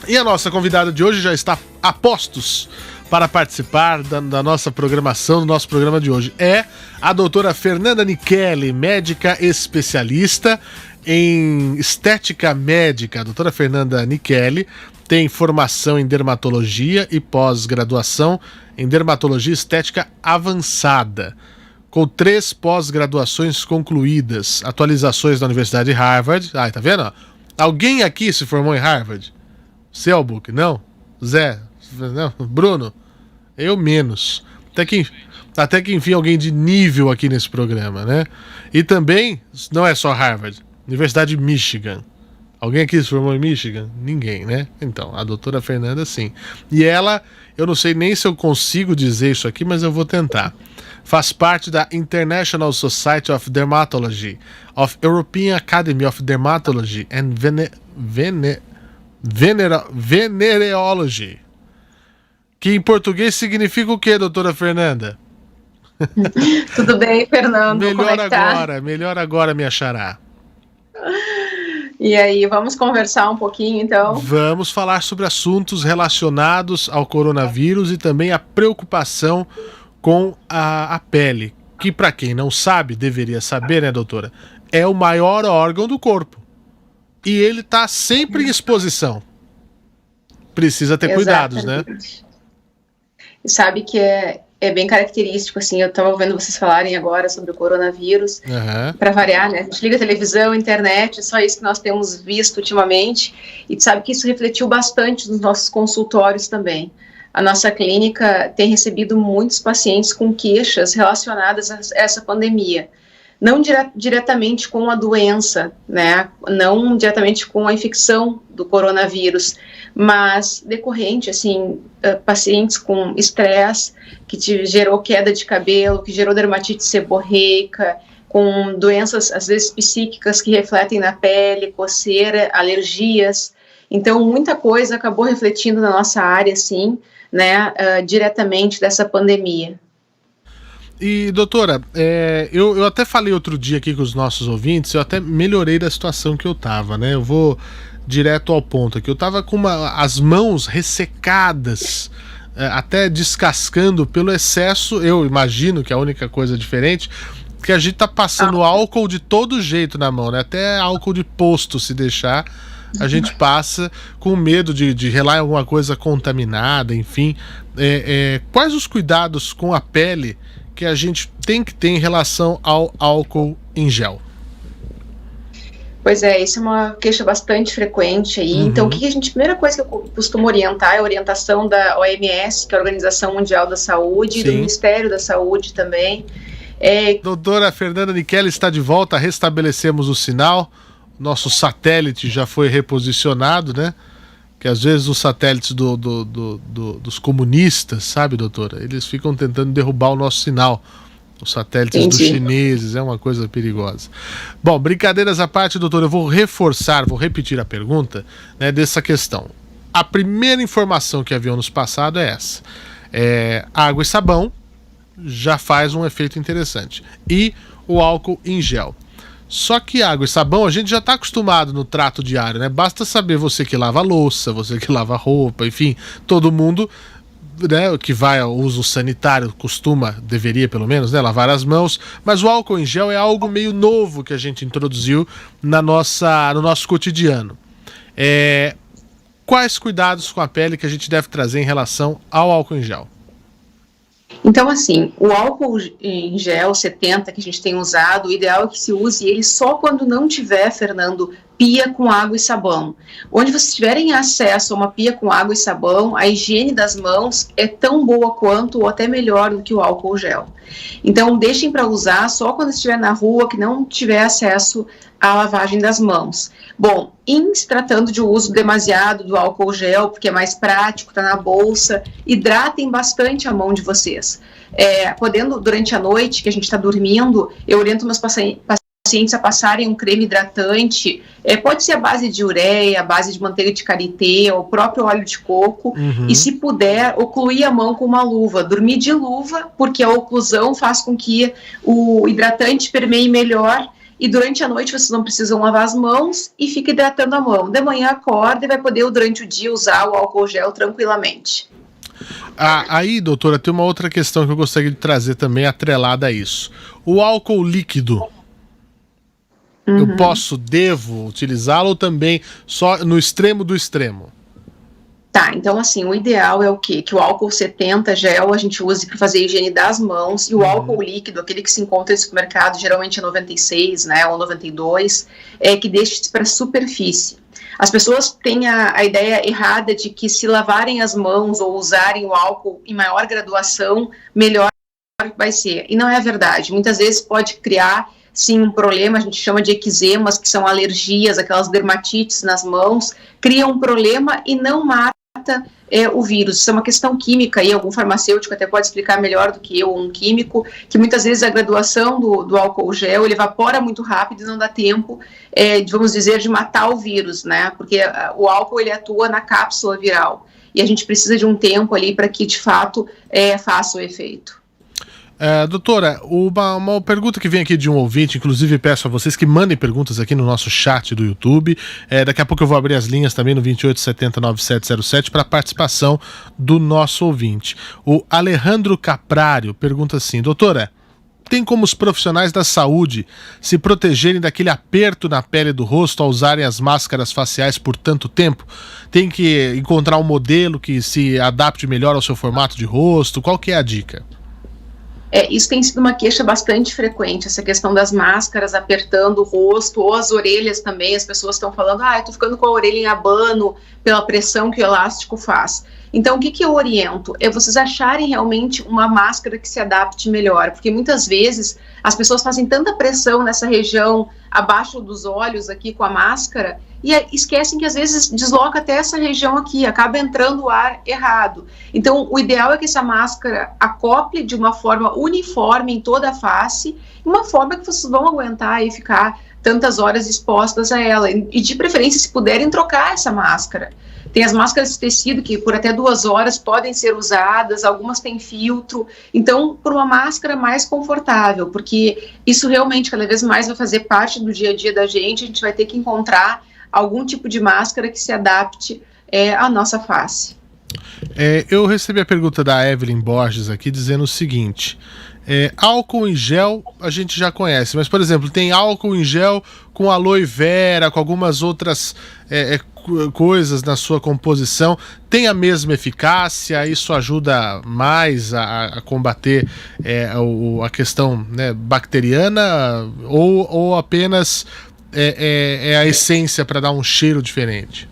E a nossa convidada de hoje já está a postos para participar da nossa programação, do nosso programa de hoje. É a doutora Fernanda Nichelli, médica especialista em estética médica. A doutora Fernanda Nichelli tem formação em dermatologia e pós-graduação em dermatologia estética avançada, com 3 pós-graduações concluídas, atualizações da Universidade de Harvard. Ah, tá vendo? Alguém aqui se formou em Harvard? Selbook, não? Zé? Não? Bruno? Eu menos. Até que enfim alguém de nível aqui nesse programa, né? E também, não é só Harvard, Universidade de Michigan. Alguém aqui se formou em Michigan? Ninguém, né? Então, a doutora Fernanda sim. E ela, eu não sei nem se eu consigo dizer isso aqui, mas eu vou tentar. Faz parte da International Society of Dermatology, of European Academy of Dermatology and Venereology. Que em português significa o quê, doutora Fernanda? Tudo bem, Fernando? Melhor agora, minha xará. E aí, vamos conversar um pouquinho, então? Vamos falar sobre assuntos relacionados ao coronavírus e também a preocupação com a pele, que para quem não sabe, deveria saber, né, doutora? É o maior órgão do corpo. E ele tá sempre em exposição. Precisa ter cuidados, né? E sabe que é bem característico, assim, eu estava ouvindo vocês falarem agora sobre o coronavírus, para variar, né? A gente liga a televisão, internet, só isso que nós temos visto ultimamente, e tu sabe que isso refletiu bastante nos nossos consultórios também. A nossa clínica tem recebido muitos pacientes com queixas relacionadas a essa pandemia. Não diretamente com a doença, né? Não diretamente com a infecção do coronavírus, mas decorrente, assim, pacientes com estresse, que gerou queda de cabelo, que gerou dermatite seborreica, com doenças, às vezes, psíquicas que refletem na pele, coceira, alergias. Então, muita coisa acabou refletindo na nossa área, sim, né, diretamente dessa pandemia. E, doutora, eu até falei outro dia aqui com os nossos ouvintes, eu até melhorei da situação que eu tava, né? Eu vou direto ao ponto aqui. Eu tava com as mãos ressecadas, até descascando pelo excesso. Eu imagino que a única coisa diferente é que a gente tá passando álcool de todo jeito na mão, né? Até álcool de posto, se deixar, a gente passa com medo de relar em alguma coisa contaminada, enfim. Quais os cuidados com a pele que a gente tem que ter em relação ao álcool em gel? Pois é, isso é uma queixa bastante frequente aí. Então, a primeira coisa que eu costumo orientar é a orientação da OMS, que é a Organização Mundial da Saúde, e do Ministério da Saúde também. Doutora Fernanda Nichelli está de volta, restabelecemos o sinal, nosso satélite já foi reposicionado, né? Que às vezes os satélites dos comunistas, sabe, doutora? Eles ficam tentando derrubar o nosso sinal. Os satélites dos chineses, é uma coisa perigosa. Bom, brincadeiras à parte, doutora, eu vou repetir a pergunta, né, dessa questão. A primeira informação que haviam nos passado é essa. Água e sabão já faz um efeito interessante. E o álcool em gel. Só que água e sabão a gente já está acostumado no trato diário, né? Basta saber, você que lava a louça, você que lava a roupa, enfim, todo mundo, né, que vai ao uso sanitário deveria pelo menos, né, lavar as mãos, mas o álcool em gel é algo meio novo que a gente introduziu no nosso cotidiano. Quais cuidados com a pele que a gente deve trazer em relação ao álcool em gel? Então, assim, o álcool em gel 70 que a gente tem usado, o ideal é que se use ele só quando não tiver, Fernando, pia com água e sabão. Onde vocês tiverem acesso a uma pia com água e sabão, a higiene das mãos é tão boa quanto ou até melhor do que o álcool gel. Então, deixem para usar só quando estiver na rua, que não tiver acesso à lavagem das mãos. Bom, em se tratando de uso demasiado do álcool gel, porque é mais prático, está na bolsa, hidratem bastante a mão de vocês. Podendo, durante a noite, que a gente está dormindo, eu oriento meus pacientes a passarem um creme hidratante, pode ser a base de ureia, a base de manteiga de karité, ou o próprio óleo de coco, e se puder, ocluir a mão com uma luva, dormir de luva, porque a oclusão faz com que o hidratante permeie melhor e durante a noite vocês não precisam lavar as mãos e fica hidratando a mão. De manhã acorda e vai poder durante o dia usar o álcool gel tranquilamente. Aí, doutora, tem uma outra questão que eu gostaria de trazer também atrelada a isso. O álcool líquido, eu devo utilizá-lo ou também só no extremo do extremo? Tá, então assim, o ideal é o quê? Que o álcool 70 gel a gente use para fazer a higiene das mãos, e o álcool líquido, aquele que se encontra no supermercado, geralmente é 96, né, ou 92, que deixe para superfície. As pessoas têm a ideia errada de que se lavarem as mãos ou usarem o álcool em maior graduação, melhor vai ser. E não é verdade. Muitas vezes pode criar, sim, um problema, a gente chama de eczemas, que são alergias, aquelas dermatites nas mãos, cria um problema e não mata o vírus. Isso é uma questão química, e algum farmacêutico até pode explicar melhor do que eu, um químico, que muitas vezes a graduação do álcool gel, ele evapora muito rápido e não dá tempo, vamos dizer, de matar o vírus, né, porque o álcool, ele atua na cápsula viral, e a gente precisa de um tempo ali para que, de fato, faça o efeito. Doutora, uma pergunta que vem aqui de um ouvinte, inclusive peço a vocês que mandem perguntas aqui no nosso chat do YouTube. Daqui a pouco eu vou abrir as linhas também no 28709707 para participação do nosso ouvinte. O Alejandro Caprário pergunta assim: doutora, tem como os profissionais da saúde se protegerem daquele aperto na pele do rosto ao usarem as máscaras faciais por tanto tempo? Tem que encontrar um modelo que se adapte melhor ao seu formato de rosto? Qual que é a dica? Isso tem sido uma queixa bastante frequente, essa questão das máscaras apertando o rosto, ou as orelhas também. As pessoas estão falando, eu tô ficando com a orelha em abano pela pressão que o elástico faz. Então, o que eu oriento? É vocês acharem realmente uma máscara que se adapte melhor, porque muitas vezes as pessoas fazem tanta pressão nessa região abaixo dos olhos aqui com a máscara, e esquecem que às vezes desloca até essa região aqui, acaba entrando o ar errado. Então, o ideal é que essa máscara acople de uma forma uniforme em toda a face, uma forma que vocês vão aguentar e ficar tantas horas expostas a ela, e de preferência, se puderem, trocar essa máscara. Tem as máscaras de tecido que por até 2 horas podem ser usadas, algumas têm filtro, então por uma máscara mais confortável, porque isso realmente cada vez mais vai fazer parte do dia a dia da gente, a gente vai ter que encontrar algum tipo de máscara que se adapte à nossa face. Eu recebi a pergunta da Evelyn Borges aqui dizendo o seguinte: álcool em gel a gente já conhece, mas por exemplo, tem álcool em gel com aloe vera, com algumas outras coisas na sua composição, tem a mesma eficácia? Isso ajuda mais a combater a questão, né, bacteriana, ou apenas a essência para dar um cheiro diferente?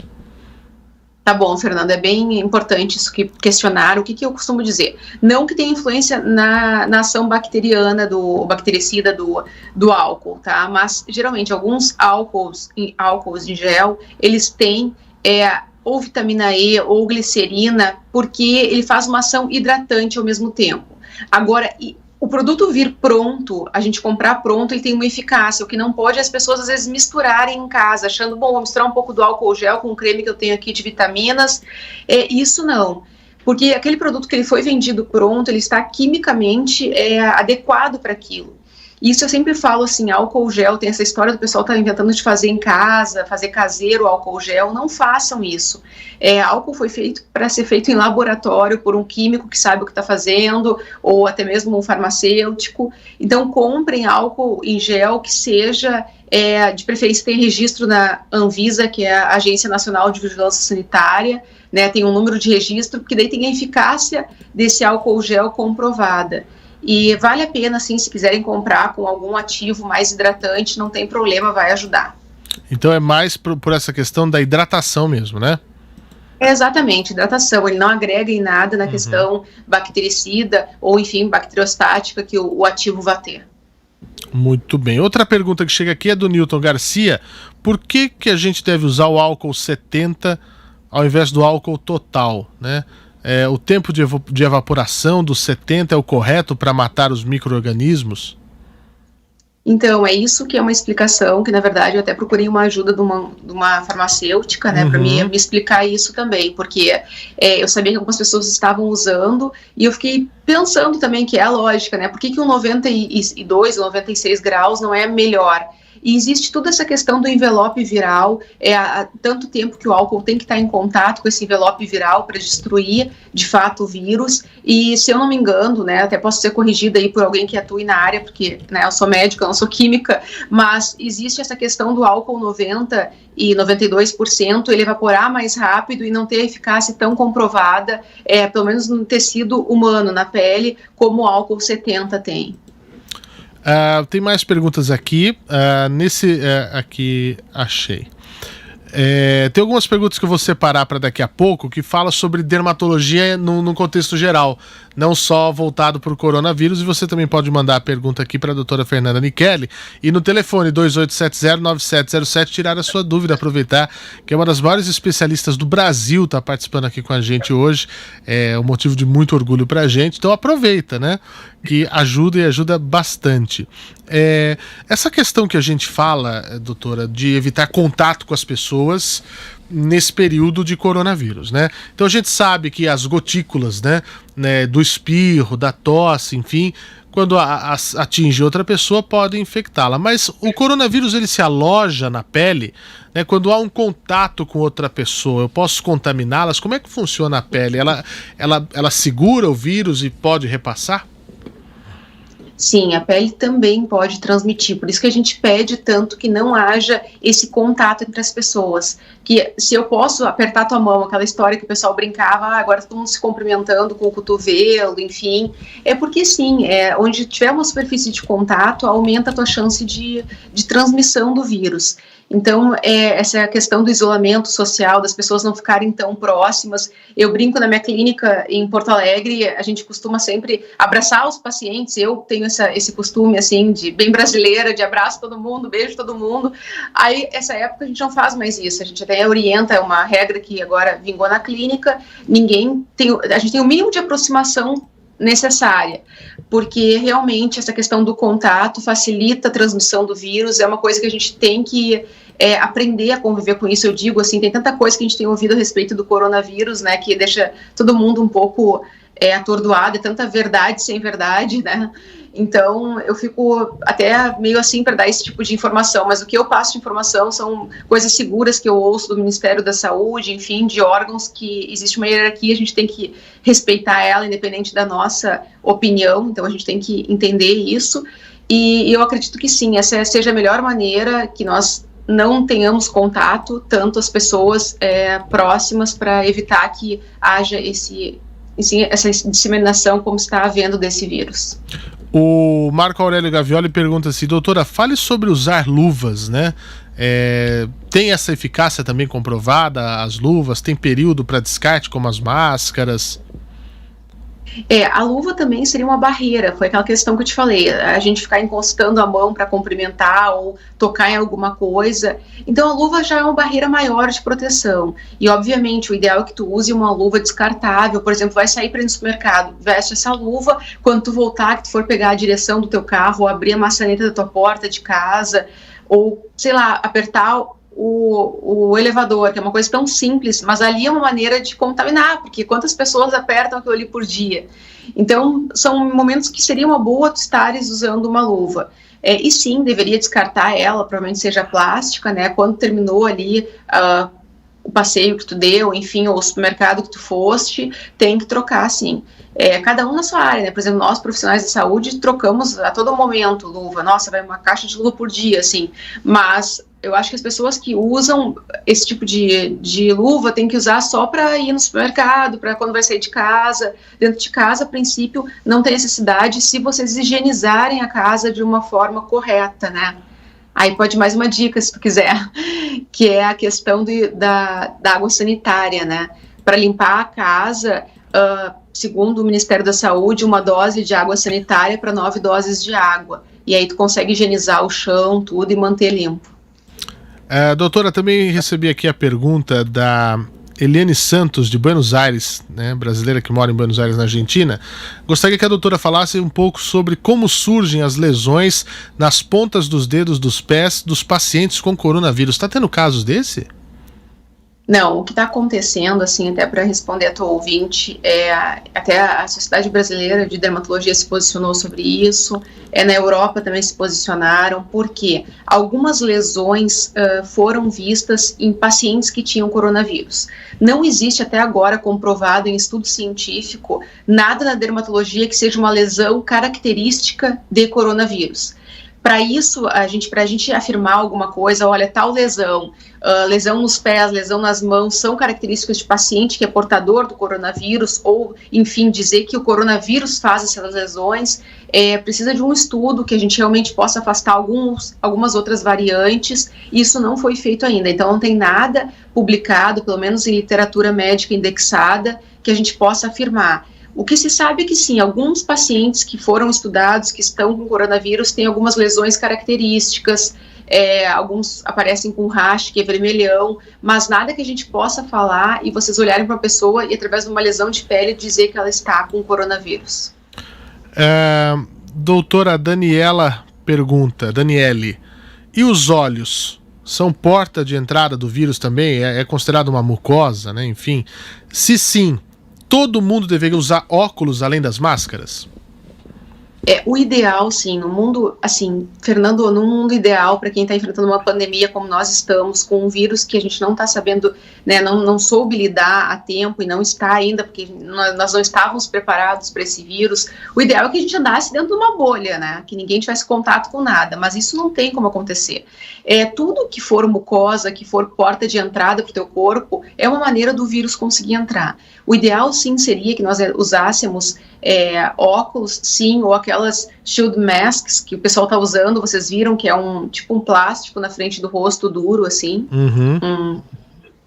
Tá bom, Fernando, é bem importante isso que questionar. O que eu costumo dizer? Não que tenha influência na ação bacteriana, bactericida do álcool, tá? Mas, geralmente, alguns álcools em gel, eles têm ou vitamina E ou glicerina, porque ele faz uma ação hidratante ao mesmo tempo. Agora, o produto vir pronto, a gente comprar pronto, ele tem uma eficácia. O que não pode é as pessoas, às vezes, misturarem em casa, achando, bom, vou misturar um pouco do álcool gel com o creme que eu tenho aqui de vitaminas. Isso não. Porque aquele produto que ele foi vendido pronto, ele está quimicamente adequado para aquilo. Isso eu sempre falo assim, álcool gel, tem essa história do pessoal tá inventando de fazer em casa, fazer caseiro álcool gel, não façam isso. Álcool foi feito para ser feito em laboratório por um químico que sabe o que está fazendo, ou até mesmo um farmacêutico. Então comprem álcool em gel que seja, de preferência tem registro na Anvisa, que é a Agência Nacional de Vigilância Sanitária, né, tem um número de registro, porque daí tem a eficácia desse álcool gel comprovada. E vale a pena, sim, se quiserem comprar com algum ativo mais hidratante, não tem problema, vai ajudar. Então é mais por essa questão da hidratação mesmo, né? Exatamente, hidratação, ele não agrega em nada na questão bactericida ou, enfim, bacteriostática que o ativo vai ter. Muito bem. Outra pergunta que chega aqui é do Newton Garcia: por que a gente deve usar o álcool 70 ao invés do álcool total, né? O tempo de evaporação dos 70 é o correto para matar os micro-organismos? Então, é isso que é uma explicação, que na verdade eu até procurei uma ajuda de uma farmacêutica, né, para me explicar isso também, porque eu sabia que algumas pessoas estavam usando, e eu fiquei pensando também que é a lógica, né, por que um 92, 96 graus não é melhor? E existe toda essa questão do envelope viral, há tanto tempo que o álcool tem que estar em contato com esse envelope viral para destruir, de fato, o vírus. E, se eu não me engano, né, até posso ser corrigida aí por alguém que atue na área, porque, né, eu sou médica, eu não sou química, mas existe essa questão do álcool 90% e 92%, ele evaporar mais rápido e não ter eficácia tão comprovada, pelo menos no tecido humano, na pele, como o álcool 70 tem. Tem mais perguntas aqui. Aqui achei. Tem algumas perguntas que eu vou separar para daqui a pouco, que fala sobre dermatologia no contexto geral, não só voltado para o coronavírus, e você também pode mandar a pergunta aqui para a doutora Fernanda Nichelli, e no telefone 2870-9707 tirar a sua dúvida, aproveitar que é uma das maiores especialistas do Brasil, está participando aqui com a gente hoje, é um motivo de muito orgulho para a gente, então aproveita, né, que ajuda e ajuda bastante. Essa questão que a gente fala, doutora, de evitar contato com as pessoas nesse período de coronavírus, né? Então a gente sabe que as gotículas, né, do espirro, da tosse, enfim, quando atinge outra pessoa, podem infectá-la. Mas o coronavírus, ele se aloja na pele, né? Quando há um contato com outra pessoa, eu posso contaminá-las? Como é que funciona a pele? Ela segura o vírus e pode repassar? Sim, a pele também pode transmitir, por isso que a gente pede tanto que não haja esse contato entre as pessoas, que se eu posso apertar tua mão, aquela história que o pessoal brincava, agora todo mundo se cumprimentando com o cotovelo, enfim, é porque sim, onde tiver uma superfície de contato, aumenta a tua chance de transmissão do vírus. Então, essa questão do isolamento social, das pessoas não ficarem tão próximas. Eu brinco na minha clínica em Porto Alegre, a gente costuma sempre abraçar os pacientes, eu tenho esse costume, assim, de bem brasileira, de abraço todo mundo, beijo todo mundo. Aí, essa época, a gente não faz mais isso, a gente até orienta, é uma regra que agora vingou na clínica, a gente tem o mínimo de aproximação necessária, porque realmente essa questão do contato facilita a transmissão do vírus, é uma coisa que a gente tem que aprender a conviver com isso. Eu digo assim, tem tanta coisa que a gente tem ouvido a respeito do coronavírus, né, que deixa todo mundo um pouco atordoado, é tanta verdade sem verdade, né, então eu fico até meio assim para dar esse tipo de informação, mas o que eu passo de informação são coisas seguras que eu ouço do Ministério da Saúde, enfim, de órgãos que existe uma hierarquia, a gente tem que respeitar ela, independente da nossa opinião, então a gente tem que entender isso, e eu acredito que sim, essa seja a melhor maneira, que nós não tenhamos contato, tanto as pessoas próximas, para evitar que haja essa disseminação como está havendo desse vírus. O Marco Aurélio Gavioli pergunta assim, doutora, fale sobre usar luvas, né? Tem essa eficácia também comprovada, as luvas? Tem período para descarte, como as máscaras? A luva também seria uma barreira, foi aquela questão que eu te falei, a gente ficar encostando a mão para cumprimentar ou tocar em alguma coisa, então a luva já é uma barreira maior de proteção, e obviamente o ideal é que tu use uma luva descartável, por exemplo, vai sair para ir no supermercado, veste essa luva, quando tu voltar, que tu for pegar a direção do teu carro, ou abrir a maçaneta da tua porta de casa, ou, sei lá, apertar o elevador, que é uma coisa tão simples, mas ali é uma maneira de contaminar, porque quantas pessoas apertam aquilo ali por dia? Então, são momentos que seria uma boa tu estares usando uma luva. E sim, deveria descartar ela, provavelmente seja plástica, né? Quando terminou ali o passeio que tu deu, enfim, ou o supermercado que tu foste, tem que trocar, sim. Cada um na sua área, né? Por exemplo, nós profissionais de saúde trocamos a todo momento luva, nossa, vai uma caixa de luva por dia, assim, mas eu acho que as pessoas que usam esse tipo de luva tem que usar só para ir no supermercado, para quando vai sair de casa. Dentro de casa, a princípio, não tem necessidade se vocês higienizarem a casa de uma forma correta, né? Aí pode mais uma dica, se tu quiser, que é a questão da água sanitária, né? Para limpar a casa, segundo o Ministério da Saúde, uma dose de água sanitária para 9 doses de água. E aí tu consegue higienizar o chão, tudo, e manter limpo. Doutora, também recebi aqui a pergunta da Eliane Santos, de Buenos Aires, né, brasileira que mora em Buenos Aires, na Argentina. Gostaria que a doutora falasse um pouco sobre como surgem as lesões nas pontas dos dedos dos pés dos pacientes com coronavírus. Está tendo casos desse? Não, o que está acontecendo, assim, até para responder a tua ouvinte, até a Sociedade Brasileira de Dermatologia se posicionou sobre isso, na Europa também se posicionaram, porque algumas lesões foram vistas em pacientes que tinham coronavírus. Não existe até agora comprovado em estudo científico nada na dermatologia que seja uma lesão característica de coronavírus. Para isso, para a gente afirmar alguma coisa, olha, tal lesão, lesão nos pés, lesão nas mãos, são características de paciente que é portador do coronavírus, ou, enfim, dizer que o coronavírus faz essas lesões, precisa de um estudo que a gente realmente possa afastar algumas outras variantes, e isso não foi feito ainda. Então, não tem nada publicado, pelo menos em literatura médica indexada, que a gente possa afirmar. O que se sabe é que sim, alguns pacientes que foram estudados, que estão com coronavírus, têm algumas lesões características, alguns aparecem com rash, que é vermelhão, mas nada que a gente possa falar e vocês olharem para a pessoa e através de uma lesão de pele dizer que ela está com coronavírus. Doutora Daniele, e os olhos? São porta de entrada do vírus também? É considerado uma mucosa, né? Enfim, se sim, todo mundo deveria usar óculos além das máscaras? O ideal, sim, no mundo, assim, Fernando, no mundo ideal, para quem está enfrentando uma pandemia como nós estamos, com um vírus que a gente não está sabendo, né, não soube lidar a tempo e não está ainda, porque nós não estávamos preparados para esse vírus, o ideal é que a gente andasse dentro de uma bolha, né, que ninguém tivesse contato com nada, mas isso não tem como acontecer. Tudo que for mucosa, que for porta de entrada para o teu corpo, é uma maneira do vírus conseguir entrar. O ideal, sim, seria que nós usássemos óculos, sim, ou aquelas shield masks que o pessoal está usando, vocês viram que é um plástico na frente do rosto duro, assim. Uhum.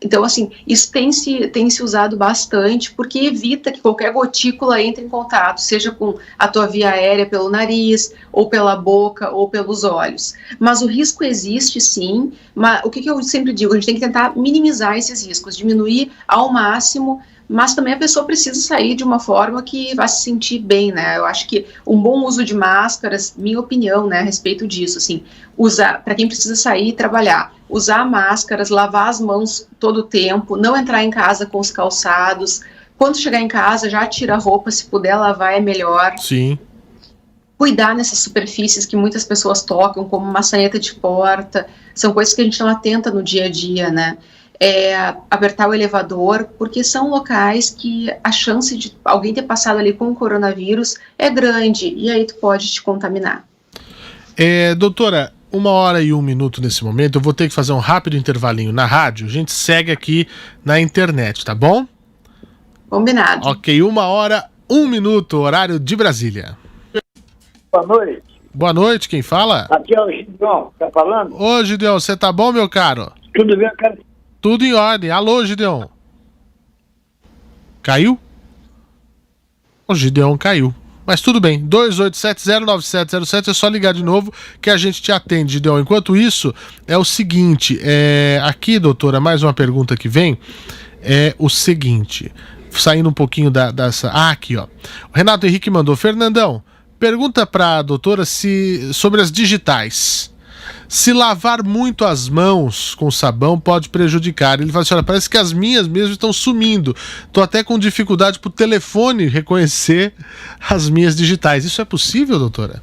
Então, assim, isso tem se usado bastante, porque evita que qualquer gotícula entre em contato, seja com a tua via aérea pelo nariz, ou pela boca, ou pelos olhos. Mas o risco existe, sim, mas o que eu sempre digo, a gente tem que tentar minimizar esses riscos, diminuir ao máximo, mas também a pessoa precisa sair de uma forma que vai se sentir bem, né? Eu acho que um bom uso de máscaras, minha opinião, né, a respeito disso, assim, usar, para quem precisa sair e trabalhar, usar máscaras, lavar as mãos todo o tempo, não entrar em casa com os calçados, quando chegar em casa já tira a roupa, se puder lavar é melhor. Sim. Cuidar nessas superfícies que muitas pessoas tocam, como maçaneta de porta, são coisas que a gente não atenta no dia a dia, né? Apertar o elevador, porque são locais que a chance de alguém ter passado ali com o coronavírus é grande, e aí tu pode te contaminar. Doutora, 1h01 nesse momento, eu vou ter que fazer um rápido intervalinho na rádio, a gente segue aqui na internet, tá bom? Combinado. Ok, 1h01, horário de Brasília. Boa noite. Boa noite, quem fala? Aqui é o Gideon, tá falando? Ô, Gideon, você tá bom, meu caro? Tudo bem, cara? Tudo em ordem. Alô, Gideon. Caiu? O Gideon caiu. Mas tudo bem. 28709707 é só ligar de novo que a gente te atende, Gideon. Enquanto isso, é o seguinte. Aqui, doutora, mais uma pergunta que vem. É o seguinte. Saindo um pouquinho dessa... aqui, ó. O Renato Henrique mandou. Fernandão, pergunta pra doutora sobre as digitais. Se lavar muito as mãos com sabão pode prejudicar. Ele fala assim, olha, parece que as minhas mesmo estão sumindo. Tô até com dificuldade pro telefone reconhecer as minhas digitais. Isso é possível, doutora?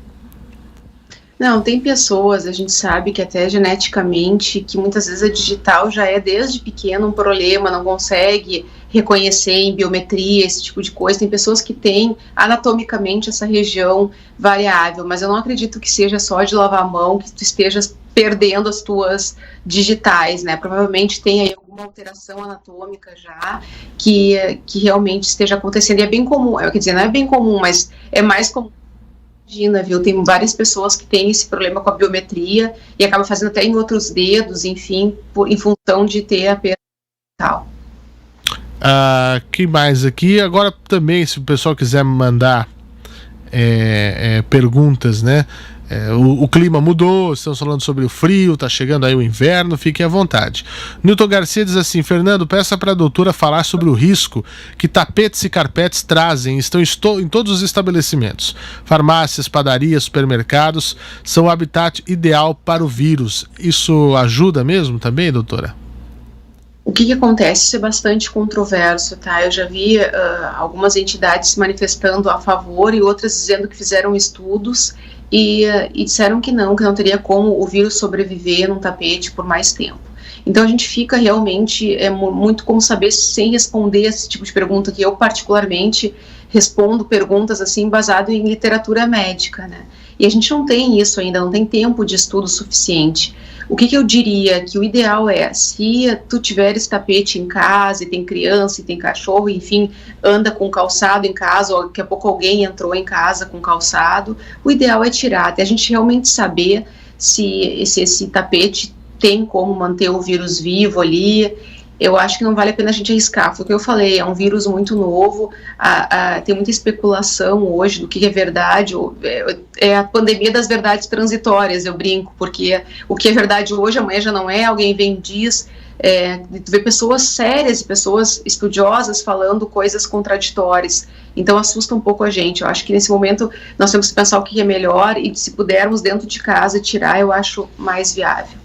Não, tem pessoas, a gente sabe que até geneticamente, que muitas vezes a digital já é desde pequeno um problema, não consegue reconhecer em biometria, esse tipo de coisa. Tem pessoas que têm anatomicamente essa região variável, mas eu não acredito que seja só de lavar a mão que tu estejas perdendo as tuas digitais, né? Provavelmente tem aí alguma alteração anatômica já que realmente esteja acontecendo. E é bem comum, quer dizer, não é bem comum, mas é mais comum. Imagina, viu? Tem várias pessoas que têm esse problema com a biometria e acabam fazendo até em outros dedos, enfim, em função de ter a perda digital. Que mais aqui? Agora também, se o pessoal quiser mandar perguntas, né? O clima mudou, estamos falando sobre o frio, tá chegando aí o inverno, fiquem à vontade. Newton Garcia diz assim, Fernando, peça para a doutora falar sobre o risco que tapetes e carpetes trazem, estão em todos os estabelecimentos. Farmácias, padarias, supermercados, são o habitat ideal para o vírus. Isso ajuda mesmo também, doutora? O que acontece? Isso é bastante controverso, tá? Eu já vi algumas entidades se manifestando a favor e outras dizendo que fizeram estudos e disseram que não teria como o vírus sobreviver num tapete por mais tempo. Então a gente fica realmente muito como saber sem responder esse tipo de pergunta, que eu particularmente respondo perguntas assim baseado em literatura médica, né? E a gente não tem isso ainda, não tem tempo de estudo suficiente. O que eu diria que o ideal é, se tu tiveres tapete em casa, e tem criança, e tem cachorro, enfim, anda com calçado em casa, ou daqui a pouco alguém entrou em casa com calçado, o ideal é tirar, até a gente realmente saber se esse tapete tem como manter o vírus vivo ali. Eu acho que não vale a pena a gente arriscar. Foi o que eu falei, é um vírus muito novo, tem muita especulação hoje do que é verdade, é a pandemia das verdades transitórias, eu brinco, porque o que é verdade hoje, amanhã já não é, alguém vem e diz, tu vê pessoas sérias e pessoas estudiosas falando coisas contraditórias, então assusta um pouco a gente. Eu acho que nesse momento nós temos que pensar o que é melhor e se pudermos dentro de casa tirar, eu acho mais viável.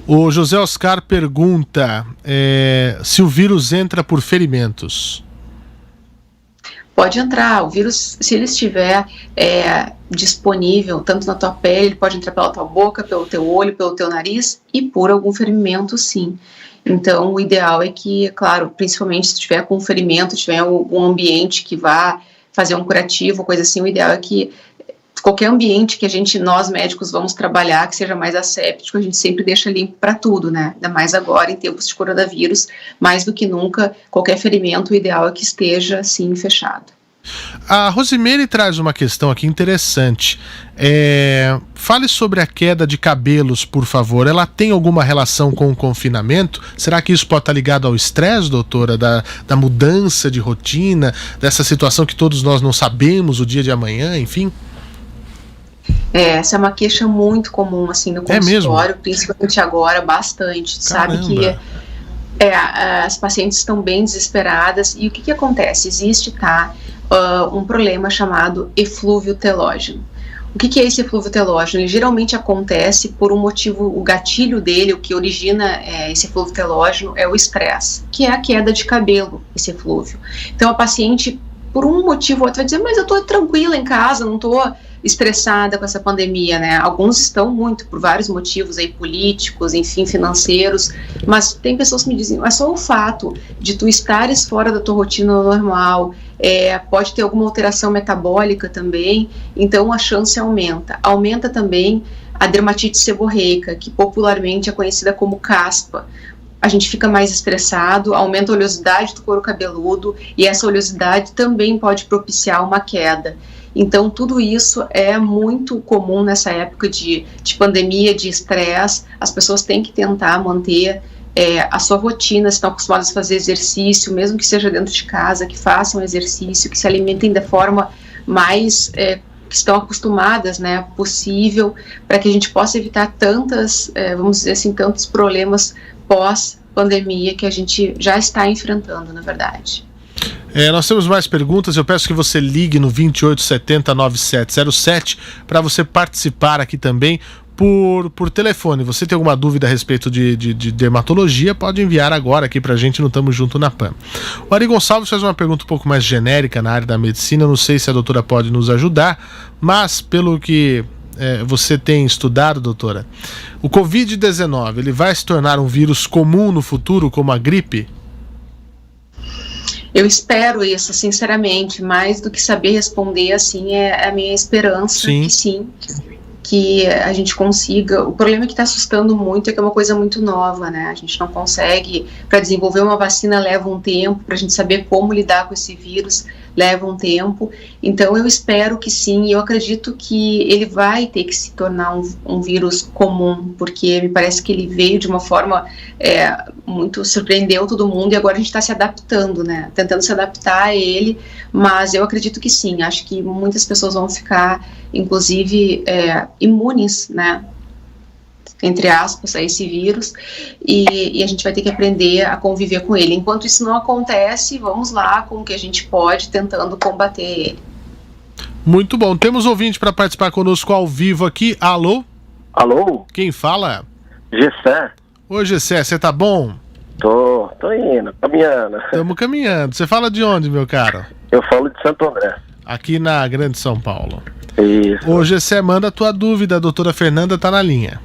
O José Oscar pergunta se o vírus entra por ferimentos. Pode entrar, o vírus, se ele estiver disponível, tanto na tua pele, ele pode entrar pela tua boca, pelo teu olho, pelo teu nariz e por algum ferimento, sim. Então, o ideal é que, claro, principalmente se tiver com ferimento, tiver algum ambiente que vá fazer um curativo, coisa assim, o ideal é que qualquer ambiente que nós médicos vamos trabalhar, que seja mais asséptico, a gente sempre deixa limpo para tudo, né? Ainda mais agora, em tempos de coronavírus, mais do que nunca, qualquer ferimento, o ideal é que esteja, assim, fechado. A Rosimeire traz uma questão aqui interessante. Fale sobre a queda de cabelos, por favor. Ela tem alguma relação com o confinamento? Será que isso pode estar ligado ao estresse, doutora? Da mudança de rotina, dessa situação que todos nós não sabemos o dia de amanhã, enfim? Essa é uma queixa muito comum, assim, no consultório, principalmente agora, bastante. Caramba. Sabe que as pacientes estão bem desesperadas, e o que acontece? Existe, um problema chamado eflúvio telógeno. O que é esse eflúvio telógeno? Ele geralmente acontece por um motivo, o gatilho dele, o que origina esse eflúvio telógeno é o estresse, que é a queda de cabelo, esse eflúvio. Então a paciente, por um motivo ou outro, vai dizer, mas eu estou tranquila em casa, não estou estressada com essa pandemia, né? Alguns estão muito, por vários motivos aí, políticos, enfim, financeiros, mas tem pessoas que me dizem, é só o fato de tu estares fora da tua rotina normal, pode ter alguma alteração metabólica também, então a chance aumenta. Aumenta também a dermatite seborreica, que popularmente é conhecida como caspa. A gente fica mais estressado, aumenta a oleosidade do couro cabeludo, e essa oleosidade também pode propiciar uma queda. Então, tudo isso é muito comum nessa época de pandemia, de estresse. As pessoas têm que tentar manter a sua rotina, se estão acostumadas a fazer exercício, mesmo que seja dentro de casa, que façam exercício, que se alimentem da forma mais que estão acostumadas, né, possível, para que a gente possa evitar vamos dizer assim, tantos problemas pós-pandemia que a gente já está enfrentando, na verdade. Nós temos mais perguntas, eu peço que você ligue no 2870-9707 para você participar aqui também por telefone. Você tem alguma dúvida a respeito de dermatologia, pode enviar agora aqui pra gente no Tamo Junto na PAN. O Ari Gonçalves faz uma pergunta um pouco mais genérica na área da medicina, não sei se a doutora pode nos ajudar, mas pelo que você tem estudado, doutora, o Covid-19, ele vai se tornar um vírus comum no futuro, como a gripe? Eu espero isso, sinceramente, mais do que saber responder, assim, é a minha esperança, que sim, que a gente consiga. O problema que está assustando muito é que é uma coisa muito nova, né? A gente não consegue, para desenvolver uma vacina leva um tempo, para a gente saber como lidar com esse vírus leva um tempo, então eu espero que sim, e eu acredito que ele vai ter que se tornar um vírus comum, porque me parece que ele veio de uma forma muito, surpreendeu todo mundo, e agora a gente está se adaptando, né, tentando se adaptar a ele, mas eu acredito que sim, acho que muitas pessoas vão ficar, inclusive, imunes, né, entre aspas, a esse vírus, e a gente vai ter que aprender a conviver com ele. Enquanto isso não acontece, vamos lá com o que a gente pode, tentando combater ele. Muito bom. Temos ouvinte para participar conosco ao vivo aqui. Alô? Alô? Quem fala? Gessé. Oi, Gessé, você tá bom? Tô indo, caminhando. Estamos caminhando. Você fala de onde, meu caro? Eu falo de Santo André. Aqui na Grande São Paulo. Isso. Hoje você manda a tua dúvida, a doutora Fernanda tá na linha.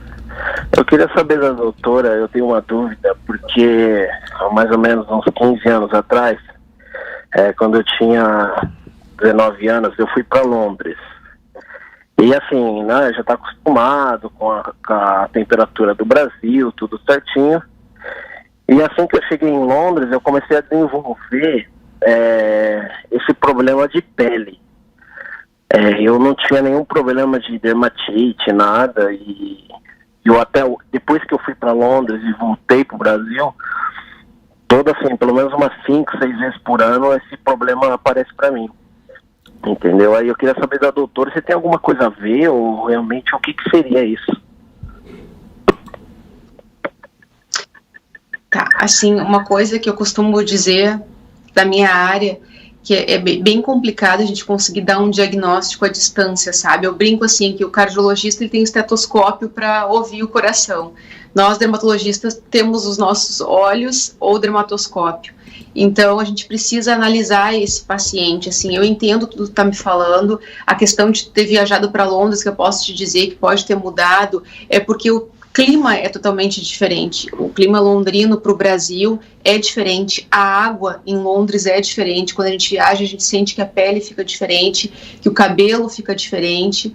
Eu queria saber da doutora, eu tenho uma dúvida, porque há mais ou menos uns 15 anos atrás, quando eu tinha 19 anos, eu fui para Londres. E assim, né, já tá acostumado com a temperatura do Brasil, tudo certinho. E assim que eu cheguei em Londres, eu comecei a desenvolver esse problema de pele. Eu não tinha nenhum problema de dermatite, nada, e eu até, depois que eu fui para Londres e voltei para o Brasil, pelo menos umas 5, 6 vezes por ano, esse problema aparece para mim. Entendeu? Aí eu queria saber da doutora se tem alguma coisa a ver, ou realmente o que seria isso? Tá, assim, uma coisa que eu costumo dizer da minha área, que é bem complicado a gente conseguir dar um diagnóstico à distância, sabe? Eu brinco assim, que o cardiologista ele tem estetoscópio para ouvir o coração. Nós, dermatologistas, temos os nossos olhos ou dermatoscópio. Então, a gente precisa analisar esse paciente, assim, eu entendo tudo que tu tá me falando, a questão de ter viajado para Londres, que eu posso te dizer que pode ter mudado, é porque o clima é totalmente diferente. O clima londrino para o Brasil é diferente. A água em Londres é diferente. Quando a gente viaja, a gente sente que a pele fica diferente, que o cabelo fica diferente.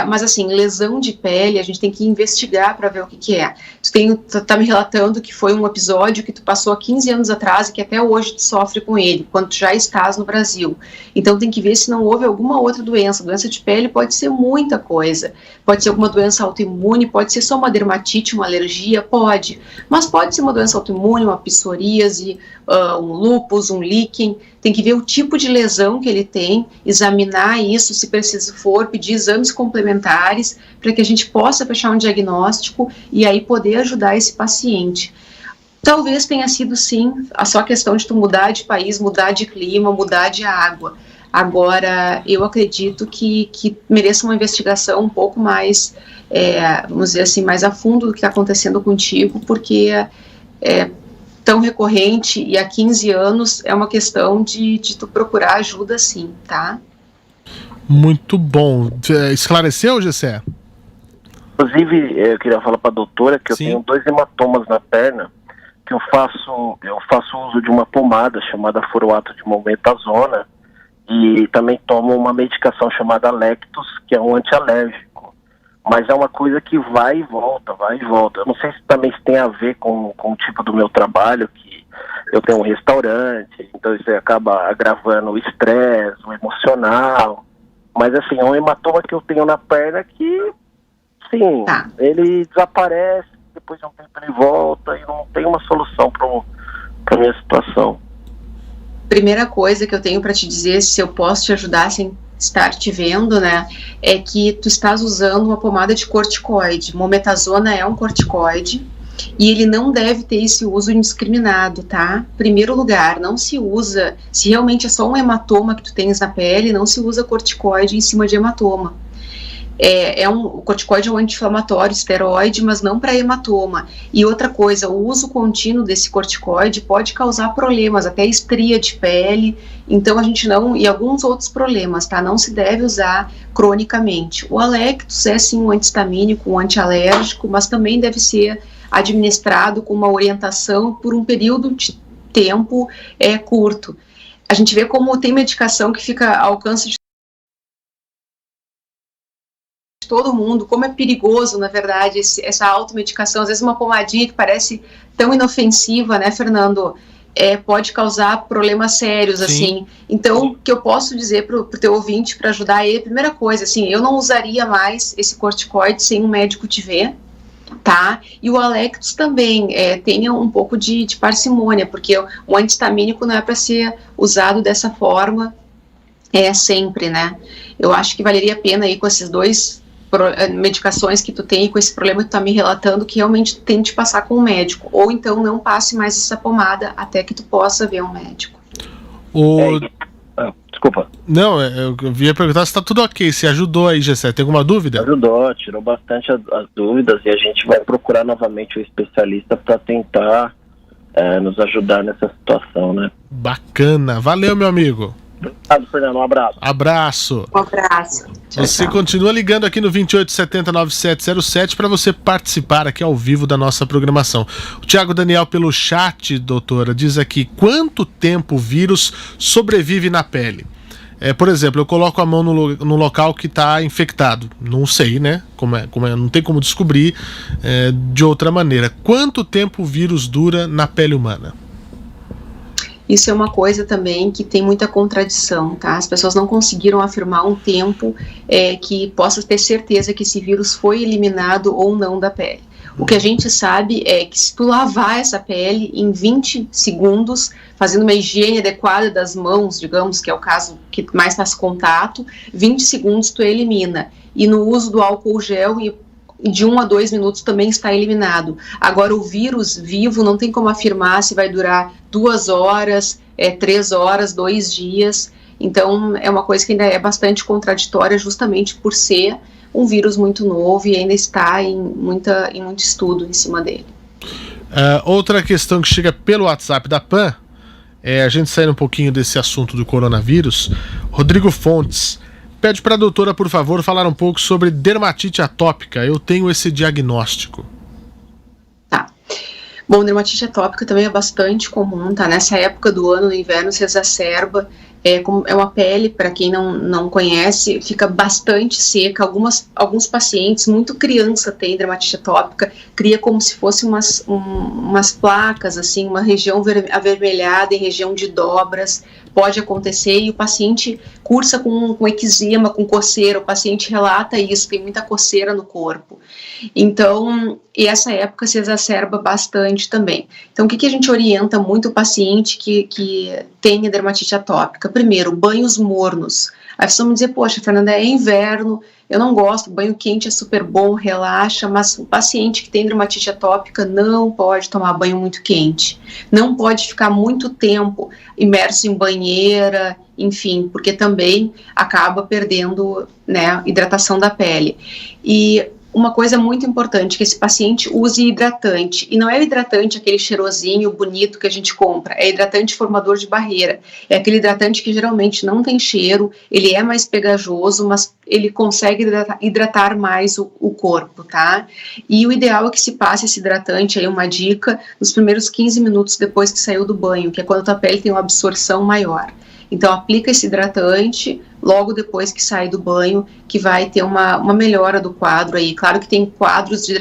Mas assim, lesão de pele, a gente tem que investigar para ver o que é. Tu tá me relatando que foi um episódio que tu passou há 15 anos atrás e que até hoje tu sofre com ele, quando tu já estás no Brasil. Então tem que ver se não houve alguma outra doença. Doença de pele pode ser muita coisa. Pode ser alguma doença autoimune, pode ser só uma dermatite, uma alergia, pode. Mas pode ser uma doença autoimune, uma psoríase, um lúpus, um líquen. Tem que ver o tipo de lesão que ele tem, examinar isso, se preciso for, pedir exames complementares para que a gente possa fechar um diagnóstico e aí poder ajudar esse paciente. Talvez tenha sido sim a só questão de tu mudar de país, mudar de clima, mudar de água. Agora, eu acredito que mereça uma investigação um pouco mais, vamos dizer assim, mais a fundo do que está acontecendo contigo, porque tão recorrente e há 15 anos é uma questão de tu procurar ajuda sim, tá? Muito bom. Esclareceu, Gessé? Inclusive, eu queria falar para a doutora que eu tenho 2 hematomas na perna, que eu faço uso de uma pomada chamada furoato de mometazona e também tomo uma medicação chamada Lectus, que é um antialérgico. Mas é uma coisa que vai e volta, vai e volta. Eu não sei se também tem a ver com o tipo do meu trabalho, que eu tenho um restaurante, então isso acaba agravando o estresse, o emocional. Mas assim, é um hematoma que eu tenho na perna que, sim, ele desaparece, depois de um tempo ele volta e não tem uma solução para minha situação. Primeira coisa que eu tenho para te dizer, se eu posso te ajudar sem estar te vendo, né, é que tu estás usando uma pomada de corticoide. Mometazona é um corticoide e ele não deve ter esse uso indiscriminado, tá? Primeiro lugar, não se usa, se realmente é só um hematoma que tu tens na pele, não se usa corticoide em cima de hematoma. O corticoide é um anti-inflamatório, esteroide, mas não para hematoma. E outra coisa, o uso contínuo desse corticoide pode causar problemas, até estria de pele, então a gente não, e alguns outros problemas, tá? Não se deve usar cronicamente. O Alectus é sim um antihistamínico, um antialérgico, mas também deve ser administrado com uma orientação por um período de tempo curto. A gente vê como tem medicação que fica ao alcance de todo mundo, como é perigoso, na verdade, essa automedicação. Às vezes uma pomadinha que parece tão inofensiva, né, Fernando, pode causar problemas sérios, sim, assim. Então, o que eu posso dizer pro teu ouvinte, para ajudar ele, primeira coisa, assim, eu não usaria mais esse corticoide sem um médico te ver, tá? E o Alectus também, tenha um pouco de parcimônia, porque o antihistamínico não é para ser usado dessa forma sempre, né? Eu acho que valeria a pena aí com esses dois medicações que tu tem e com esse problema que tu tá me relatando, que realmente tente passar com um médico, ou então não passe mais essa pomada até que tu possa ver um médico. Desculpa. Não, eu ia perguntar se tá tudo ok, se ajudou aí, Gessé. Tem alguma dúvida? Ajudou, tirou bastante as dúvidas e a gente vai procurar novamente o especialista para tentar nos ajudar nessa situação, né? Bacana. Valeu, meu amigo. Obrigado, Fernando. Um abraço. Abraço. Um abraço. Tchau, Você tchau. continua ligando aqui no 2870-9707 para você participar aqui ao vivo da nossa programação. O Thiago Daniel pelo chat, doutora, diz aqui: quanto tempo o vírus sobrevive na pele? Por exemplo, eu coloco a mão no local que está infectado. Não sei, né? Não tem como descobrir de outra maneira. Quanto tempo o vírus dura na pele humana? Isso é uma coisa também que tem muita contradição, tá? As pessoas não conseguiram afirmar um tempo que possa ter certeza que esse vírus foi eliminado ou não da pele. O que a gente sabe é que se tu lavar essa pele em 20 segundos, fazendo uma higiene adequada das mãos, digamos, que é o caso que mais faz contato, 20 segundos tu elimina. E no uso do álcool gel, de 1 a 2 minutos também está eliminado. Agora, o vírus vivo não tem como afirmar se vai durar 2 horas, 3 horas, 2 dias. Então, é uma coisa que ainda é bastante contraditória, justamente por ser um vírus muito novo e ainda está em muito estudo em cima dele. Outra questão que chega pelo WhatsApp da PAN, a gente saindo um pouquinho desse assunto do coronavírus, Rodrigo Fontes pede para a doutora, por favor, falar um pouco sobre dermatite atópica. Eu tenho esse diagnóstico. Tá. Bom, dermatite atópica também é bastante comum, tá? Nessa época do ano, no inverno, se exacerba. É uma pele, para quem não conhece, fica bastante seca. Alguns pacientes, muito criança, tem dermatite atópica, cria como se fosse umas placas, assim, uma região avermelhada em região de dobras. Pode acontecer e o paciente cursa com eczema, com coceira. O paciente relata isso, tem muita coceira no corpo. Então, e essa época se exacerba bastante também. Então, o que a gente orienta muito o paciente que tem dermatite atópica? Primeiro, banhos mornos. Aí vocês vão me dizer: poxa, Fernanda, é inverno, eu não gosto, banho quente é super bom, relaxa, mas o paciente que tem dermatite atópica não pode tomar banho muito quente, não pode ficar muito tempo imerso em banheira, enfim, porque também acaba perdendo, né, hidratação da pele. E uma coisa muito importante, que esse paciente use hidratante, e não é o hidratante aquele cheirosinho bonito que a gente compra, é hidratante formador de barreira, é aquele hidratante que geralmente não tem cheiro, ele é mais pegajoso, mas ele consegue hidratar mais o corpo, tá? E o ideal é que se passe esse hidratante, aí uma dica, nos primeiros 15 minutos depois que saiu do banho, que é quando a tua pele tem uma absorção maior. Então, aplica esse hidratante logo depois que sai do banho, que vai ter uma melhora do quadro aí. Claro que tem quadros de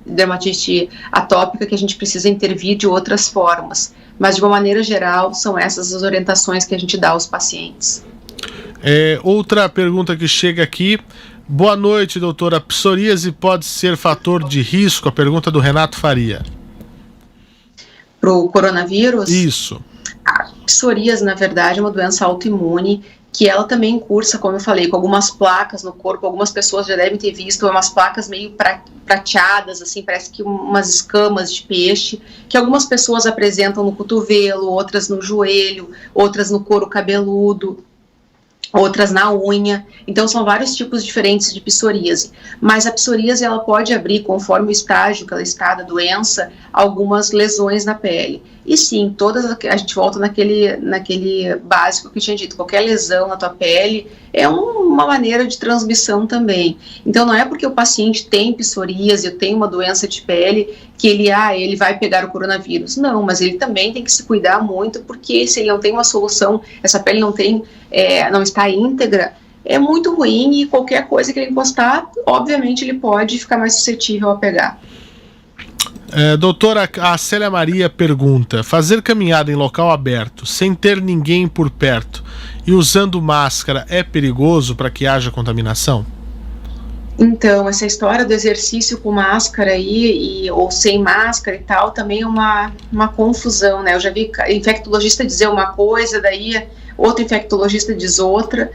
dermatite atópica que a gente precisa intervir de outras formas, mas de uma maneira geral, são essas as orientações que a gente dá aos pacientes. Outra pergunta que chega aqui: boa noite, doutora. Psoríase pode ser fator de risco? A pergunta do Renato Faria. Pro coronavírus? Isso. A psoríase, na verdade, é uma doença autoimune que ela também cursa, como eu falei, com algumas placas no corpo. Algumas pessoas já devem ter visto umas placas meio prateadas, assim, parece que umas escamas de peixe, que algumas pessoas apresentam no cotovelo, outras no joelho, outras no couro cabeludo, outras na unha. Então são vários tipos diferentes de psoríase, mas a psoríase ela pode abrir, conforme o estágio que ela está da doença, algumas lesões na pele. E sim, a gente volta naquele básico que eu tinha dito: qualquer lesão na tua pele é uma maneira de transmissão também. Então não é porque o paciente tem psoríase ou tem uma doença de pele que ele vai pegar o coronavírus. Não, mas ele também tem que se cuidar muito, porque se ele não tem uma solução, essa pele não está íntegra, é muito ruim, e qualquer coisa que ele encostar, obviamente ele pode ficar mais suscetível a pegar. Doutora, a Célia Maria pergunta: fazer caminhada em local aberto, sem ter ninguém por perto e usando máscara, é perigoso para que haja contaminação? Então, essa história do exercício com máscara aí, ou sem máscara e tal, também é uma confusão, né? Eu já vi infectologista dizer uma coisa, daí outro infectologista diz outra,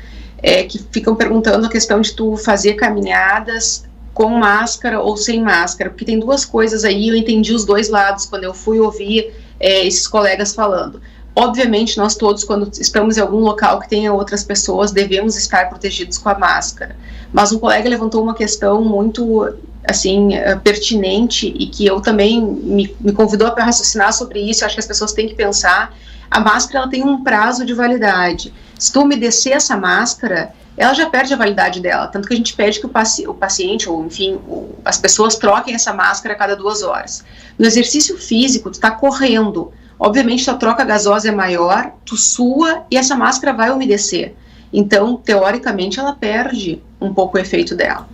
que ficam perguntando a questão de tu fazer caminhadas com máscara ou sem máscara, porque tem duas coisas aí. Eu entendi os dois lados quando eu fui ouvir esses colegas falando. Obviamente, nós todos, quando estamos em algum local que tenha outras pessoas, devemos estar protegidos com a máscara. Mas um colega levantou uma questão muito assim, pertinente e que eu também me convidou para raciocinar sobre isso. Acho que as pessoas têm que pensar. A máscara, ela tem um prazo de validade. Se tu umedecer essa máscara, ela já perde a validade dela, tanto que a gente pede que o paciente, ou enfim, as pessoas troquem essa máscara a cada 2 horas. No exercício físico, tu está correndo, obviamente a troca gasosa é maior, tu sua e essa máscara vai umedecer. Então, teoricamente, ela perde um pouco o efeito dela.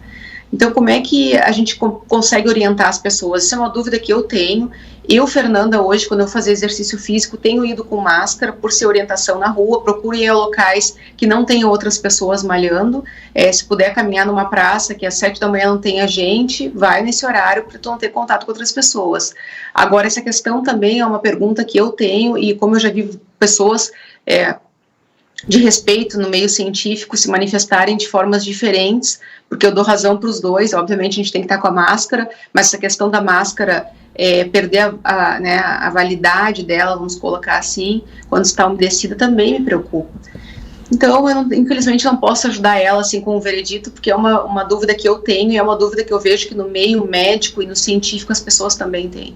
Então, como é que a gente consegue orientar as pessoas? Essa é uma dúvida que eu tenho. Eu, Fernanda, hoje, quando eu faço exercício físico, tenho ido com máscara por ser orientação na rua, procuro ir a locais que não tenham outras pessoas malhando. Se puder caminhar numa praça que às 7 da manhã não tenha gente, vai nesse horário para tu não ter contato com outras pessoas. Agora, essa questão também é uma pergunta que eu tenho, e como eu já vi pessoas de respeito no meio científico se manifestarem de formas diferentes, porque eu dou razão para os dois. Obviamente a gente tem que estar com a máscara, mas essa questão da máscara perder a validade dela, vamos colocar assim, quando está umedecida, também me preocupa. Então, infelizmente, não posso ajudar ela assim com um veredito, porque é uma dúvida que eu tenho e é uma dúvida que eu vejo que no meio médico e no científico as pessoas também têm.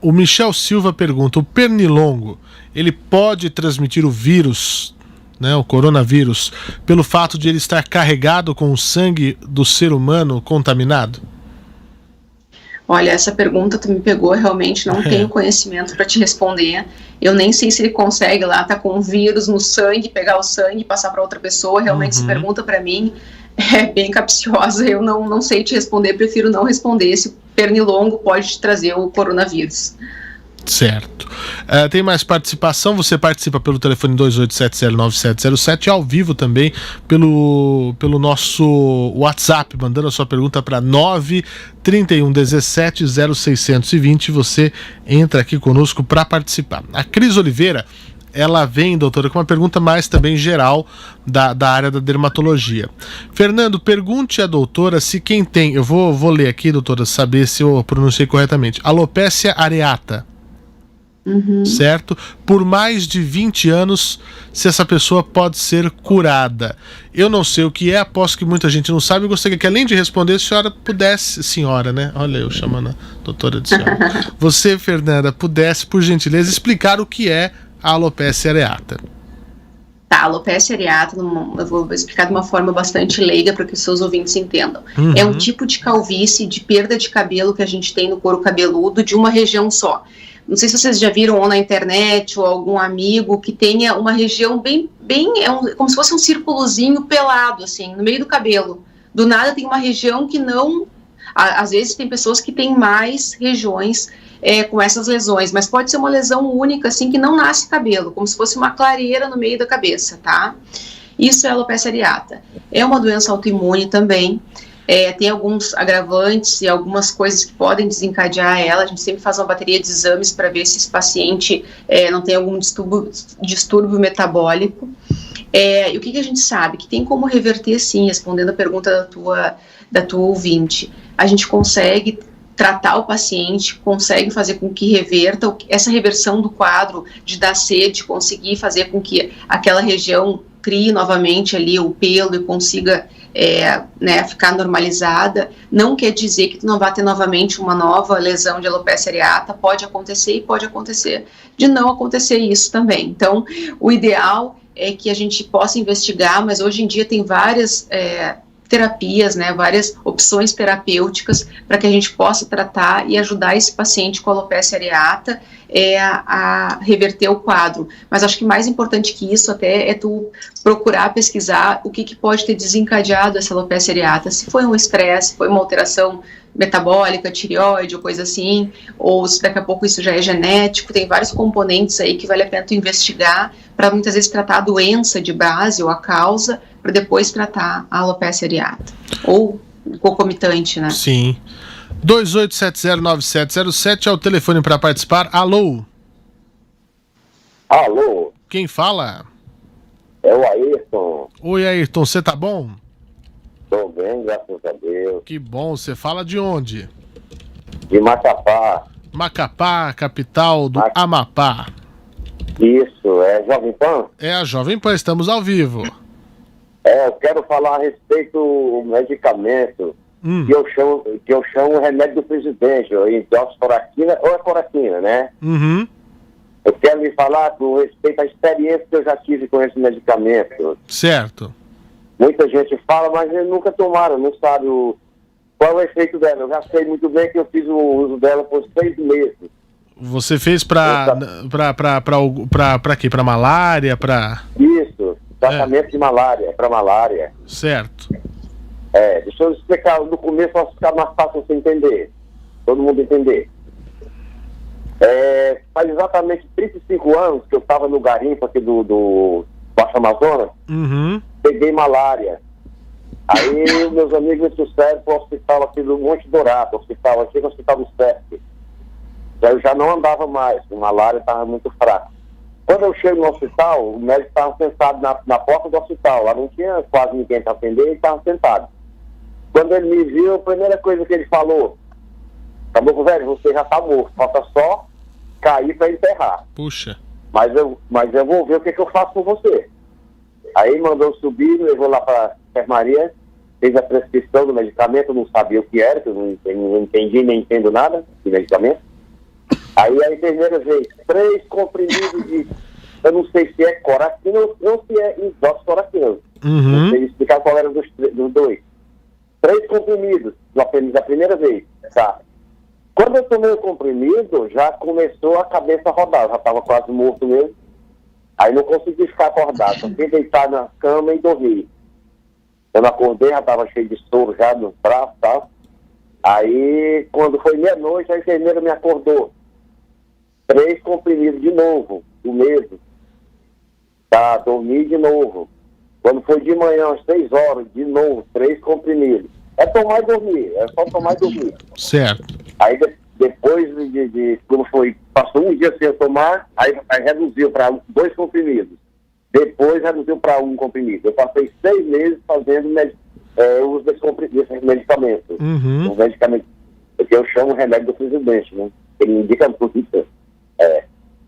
O Michel Silva pergunta: o pernilongo, ele pode transmitir o vírus, né, o coronavírus, pelo fato de ele estar carregado com o sangue do ser humano contaminado? Olha, essa pergunta tu me pegou, realmente não tenho conhecimento para te responder. Eu nem sei se ele consegue lá, tá com um vírus no sangue, pegar o sangue e passar para outra pessoa. Realmente essa pergunta para mim é bem capciosa, eu não sei te responder, prefiro não responder se o pernilongo pode te trazer o coronavírus. Certo. Tem mais participação. Você participa pelo telefone 28709707, ao vivo também pelo nosso WhatsApp, mandando a sua pergunta para 931170620. Você entra aqui conosco para participar. A Cris Oliveira, ela vem, doutora, com uma pergunta mais também geral da área da dermatologia. Fernando, pergunte à doutora se quem tem, eu vou ler aqui, doutora, saber se eu pronunciei corretamente, alopecia areata. Certo? Por mais de 20 anos, se essa pessoa pode ser curada. Eu não sei o que é, aposto que muita gente não sabe. Eu gostaria que, além de responder, a senhora pudesse, senhora, né? Olha eu chamando a doutora de senhora. Você, Fernanda, pudesse, por gentileza, explicar o que é a alopecia areata. Tá, a alopecia areata, eu vou explicar de uma forma bastante leiga para que os seus ouvintes entendam. É um tipo de calvície, de perda de cabelo que a gente tem no couro cabeludo de uma região só. Não sei se vocês já viram ou na internet ou algum amigo que tenha uma região como se fosse um círculozinho pelado, assim, no meio do cabelo. Do nada tem uma região que não... Às vezes tem pessoas que têm mais regiões com essas lesões, mas pode ser uma lesão única, assim, que não nasce cabelo, como se fosse uma clareira no meio da cabeça, tá? Isso é alopecia areata. É uma doença autoimune também. Tem alguns agravantes e algumas coisas que podem desencadear ela. A gente sempre faz uma bateria de exames para ver se esse paciente não tem algum distúrbio metabólico. E o que a gente sabe? Que tem como reverter, sim, respondendo a pergunta da tua ouvinte. A gente consegue tratar o paciente, consegue fazer com que reverta essa reversão do quadro de dar sede, conseguir fazer com que aquela região crie novamente ali o pelo e consiga ficar normalizada. Não quer dizer que tu não vai ter novamente uma nova lesão de alopecia areata. Pode acontecer e pode acontecer de não acontecer isso também. Então, o ideal é que a gente possa investigar, mas hoje em dia tem várias terapias, né, várias opções terapêuticas para que a gente possa tratar e ajudar esse paciente com alopecia areata a reverter o quadro. Mas acho que mais importante que isso até é tu procurar pesquisar o que pode ter desencadeado essa alopecia areata, se foi um estresse, se foi uma alteração metabólica, tireoide ou coisa assim, ou se daqui a pouco isso já é genético. Tem vários componentes aí que vale a pena tu investigar para muitas vezes tratar a doença de base ou a causa, para depois tratar a alopecia areata, ou concomitante, né? Sim. 28709707 é o telefone para participar. Alô? Alô? Quem fala? É o Ayrton. Oi, Ayrton, você tá bom? Tô bem, graças a Deus. Que bom, você fala de onde? De Macapá. Macapá, capital do Amapá. Isso, é Jovem Pan? É a Jovem Pan, estamos ao vivo. Eu quero falar a respeito do medicamento que eu chamo remédio do presidente, hidroxicloroquina ou cloroquina, né? Uhum. Eu quero lhe falar com respeito à experiência que eu já tive com esse medicamento. Certo. Muita gente fala, mas eles nunca tomaram, não sabe qual é o efeito dela. Eu já sei muito bem que eu fiz o uso dela por 6 meses. Você fez pra quê? Pra malária? Isso, tratamento de malária, para malária. Certo. Deixa eu explicar no começo para ficar mais fácil você entender. Todo mundo entender. Faz exatamente 35 anos que eu estava no garimpo aqui do Baixo Amazonas. Uhum. Peguei malária. Aí meus amigos me trouxeram para o hospital aqui do Monte Dourado, hospital do CEP. Eu já não andava mais, a malária estava muito fraca. Quando eu chego no hospital, o médico estava sentado na porta do hospital, lá não tinha quase ninguém para atender, ele estava sentado. Quando ele me viu, a primeira coisa que ele falou: "Caboclo velho, você já está morto, falta só cair para enterrar. Puxa. Mas eu vou ver o que eu faço com você." Aí mandou subir, levou lá para a enfermaria, fez a prescrição do medicamento, eu não sabia o que era, que eu não entendi, nem entendo nada de medicamento. Aí a enfermeira veio 3 comprimidos de, eu não sei se é cloroquina ou se é hidroxicloroquina. Não sei explicar qual era dos 2. 3 comprimidos da primeira vez, tá? Quando eu tomei o comprimido, já começou a cabeça a rodar, já estava quase morto mesmo. Aí não consegui ficar acordado, só fiquei deitado na cama e dormi. Eu acordei, já estava cheio de soro já no braço e tal. Aí, quando foi meia-noite, a enfermeira me acordou. 3 comprimidos de novo, o mesmo. Tá, dormi de novo. Quando foi de manhã, às 6 horas, de novo, 3 comprimidos. É tomar e dormir, é só tomar e dormir. Certo. Aí depois como foi, passou um dia sem eu tomar, aí reduziu para 2 comprimidos. Depois reduziu para 1 comprimido. Eu passei 6 meses fazendo uso desse medicamento. Uhum. O medicamento que eu chamo remédio do presidente, né? Ele indica tudo isso.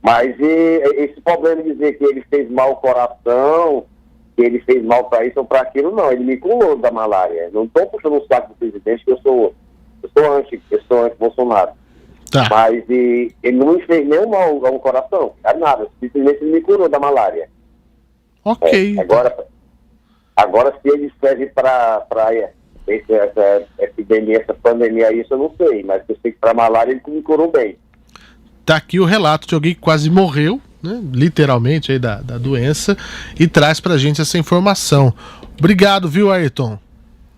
Mas esse problema de dizer que ele fez mal ao coração, que ele fez mal para isso ou para aquilo, não. Ele me curou da malária. Não estou puxando o saco do presidente, que eu sou anti-Bolsonaro. Tá. Mas ele não me fez nenhum mal ao coração, nada. Simplesmente ele me curou da malária. Ok. Agora se ele serve para essa epidemia, essa pandemia, isso eu não sei. Mas eu sei que para malária ele me curou bem. Tá aqui o relato de alguém que quase morreu, né, literalmente, aí da doença, e traz pra gente essa informação. Obrigado, viu, Ayrton?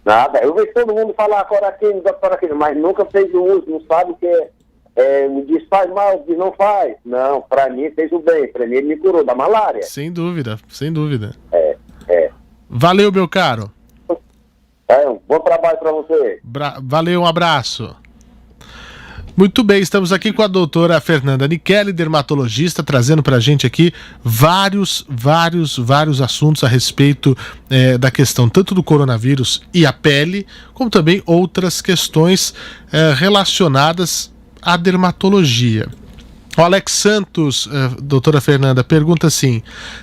Nada, eu vejo todo mundo falar cloroquina, mas nunca fez o uso, não sabe o que me diz faz mal, diz não faz. Não, pra mim fez o bem, pra mim ele me curou da malária. Sem dúvida, sem dúvida. Valeu, meu caro. Um bom trabalho pra você. Valeu, um abraço. Muito bem, estamos aqui com a doutora Fernanda Nichelli, dermatologista, trazendo pra gente aqui vários assuntos a respeito da questão tanto do coronavírus e a pele, como também outras questões relacionadas à dermatologia. O Alex Santos, doutora Fernanda, pergunta assim: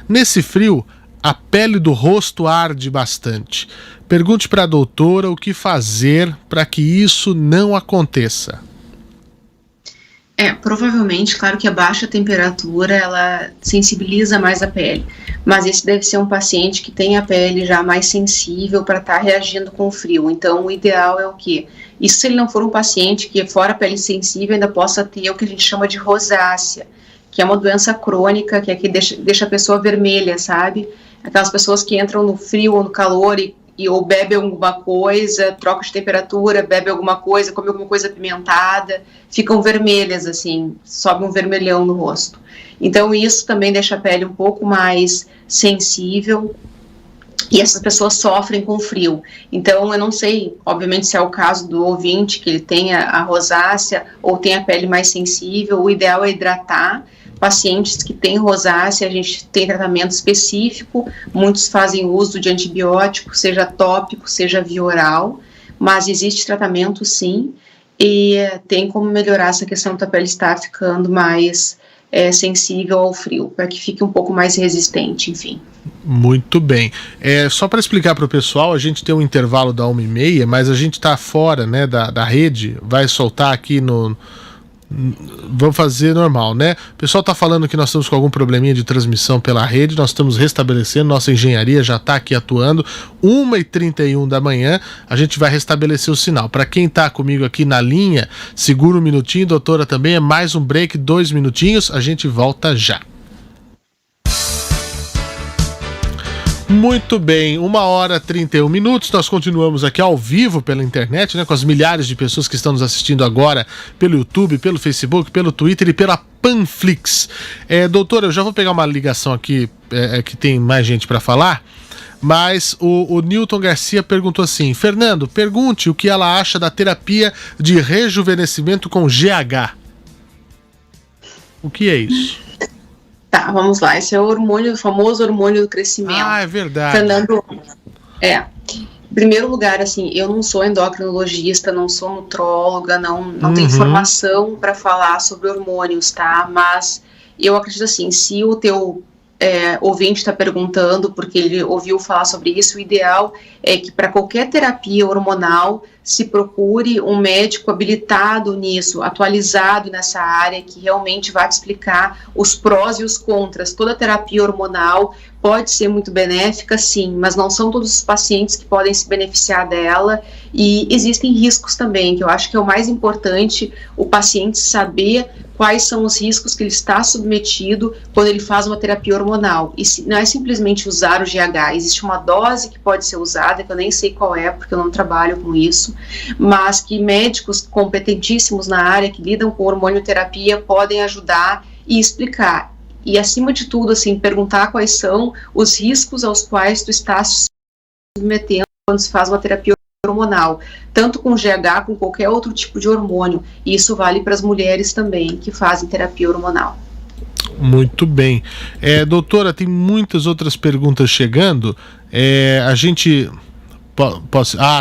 nesse frio, a pele do rosto arde bastante. Pergunte para a doutora o que fazer para que isso não aconteça. Provavelmente, claro que a baixa temperatura, ela sensibiliza mais a pele, mas esse deve ser um paciente que tem a pele já mais sensível para estar reagindo com o frio. Então, o ideal é o quê? Isso se ele não for um paciente que, fora a pele sensível, ainda possa ter o que a gente chama de rosácea, que é uma doença crônica, que é que deixa a pessoa vermelha, sabe? Aquelas pessoas que entram no frio ou no calor ou bebe alguma coisa, troca de temperatura, bebe alguma coisa, come alguma coisa apimentada, ficam vermelhas, assim, sobe um vermelhão no rosto. Então isso também deixa a pele um pouco mais sensível, e essas pessoas sofrem com frio. Então eu não sei, obviamente, se é o caso do ouvinte, que ele tenha a rosácea ou tem a pele mais sensível. O ideal é hidratar. Pacientes que têm rosácea, a gente tem tratamento específico, muitos fazem uso de antibiótico, seja tópico, seja via oral, mas existe tratamento sim, e tem como melhorar essa questão da pele estar ficando mais sensível ao frio, para que fique um pouco mais resistente, enfim. Muito bem. Só para explicar para o pessoal, a gente tem um intervalo da 1h30, mas a gente está fora, né, da rede, vai soltar aqui no... Vamos fazer normal, né? O pessoal está falando que nós estamos com algum probleminha de transmissão pela rede, nós estamos restabelecendo, nossa engenharia já está aqui atuando. 1h31 da manhã, a gente vai restabelecer o sinal. Para quem está comigo aqui na linha, segura um minutinho, doutora, também é mais um break, 2 minutinhos, a gente volta já. Muito bem, 1h31, nós continuamos aqui ao vivo pela internet, né, com as milhares de pessoas que estão nos assistindo agora pelo YouTube, pelo Facebook, pelo Twitter e pela Panflix. Doutora, eu já vou pegar uma ligação aqui que tem mais gente para falar, mas o Newton Garcia perguntou assim: Fernando, pergunte o que ela acha da terapia de rejuvenescimento com GH. O que é isso? Tá, vamos lá. Esse é o famoso hormônio do crescimento. Ah, é verdade. Fernando, em primeiro lugar, assim, eu não sou endocrinologista, não sou nutróloga, não tenho formação para falar sobre hormônios, tá? Mas eu acredito assim, se o teu ouvinte está perguntando porque ele ouviu falar sobre isso, o ideal é que para qualquer terapia hormonal se procure um médico habilitado nisso, atualizado nessa área, que realmente vai te explicar os prós e os contras. Toda terapia hormonal pode ser muito benéfica, sim, mas não são todos os pacientes que podem se beneficiar dela, e existem riscos também, que eu acho que é o mais importante, o paciente saber quais são os riscos que ele está submetido quando ele faz uma terapia hormonal. E não é simplesmente usar o GH, existe uma dose que pode ser usada, que eu nem sei qual é, porque eu não trabalho com isso, mas que médicos competentíssimos na área, que lidam com hormonioterapia, podem ajudar e explicar. E, acima de tudo, assim, perguntar quais são os riscos aos quais tu está se submetendo quando se faz uma terapia hormonal, tanto com GH, com qualquer outro tipo de hormônio. E isso vale para as mulheres também que fazem terapia hormonal. Muito bem. Doutora, tem muitas outras perguntas chegando. A gente...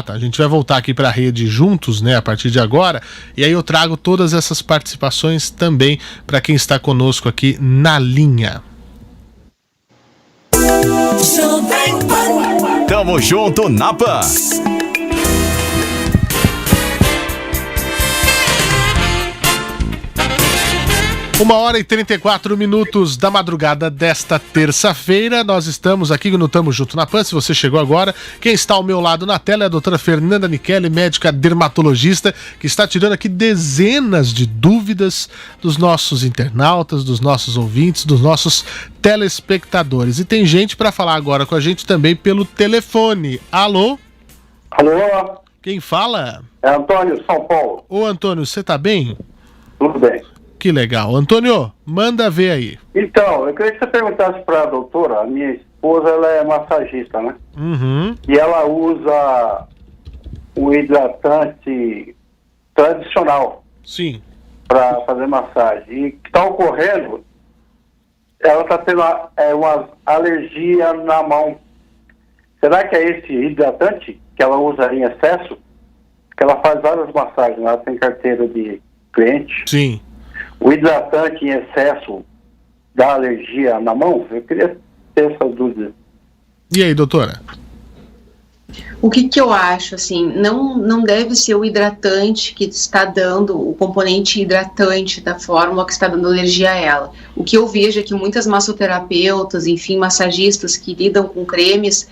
a gente vai voltar aqui para a rede juntos, né, a partir de agora, e aí eu trago todas essas participações também para quem está conosco aqui na linha. Tamo junto na Pan. 1h34 da madrugada desta terça-feira, nós estamos aqui no Tamo Junto na Pan. Se você chegou agora, quem está ao meu lado na tela é a doutora Fernanda Nichelli, médica dermatologista, que está tirando aqui dezenas de dúvidas dos nossos internautas, dos nossos ouvintes, dos nossos telespectadores. E tem gente para falar agora com a gente também pelo telefone. Alô? Alô? Quem fala? É Antônio, São Paulo. Ô, Antônio, você tá bem? Tudo bem. Que legal. Antônio, manda ver aí. Então, eu queria que você perguntasse para a doutora. A minha esposa, ela é massagista, né? Uhum. E ela usa um hidratante tradicional. Sim. Para fazer massagem. E o que está ocorrendo, ela está tendo uma alergia na mão. Será que é esse hidratante que ela usa em excesso? Porque ela faz várias massagens, ela tem carteira de cliente. Sim. O hidratante em excesso dá alergia na mão? Eu queria ter essa dúvida. E aí, doutora? O que eu acho, assim, não deve ser o hidratante que está dando, o componente hidratante da fórmula que está dando alergia a ela. O que eu vejo é que muitas massoterapeutas, enfim, massagistas que lidam com cremes,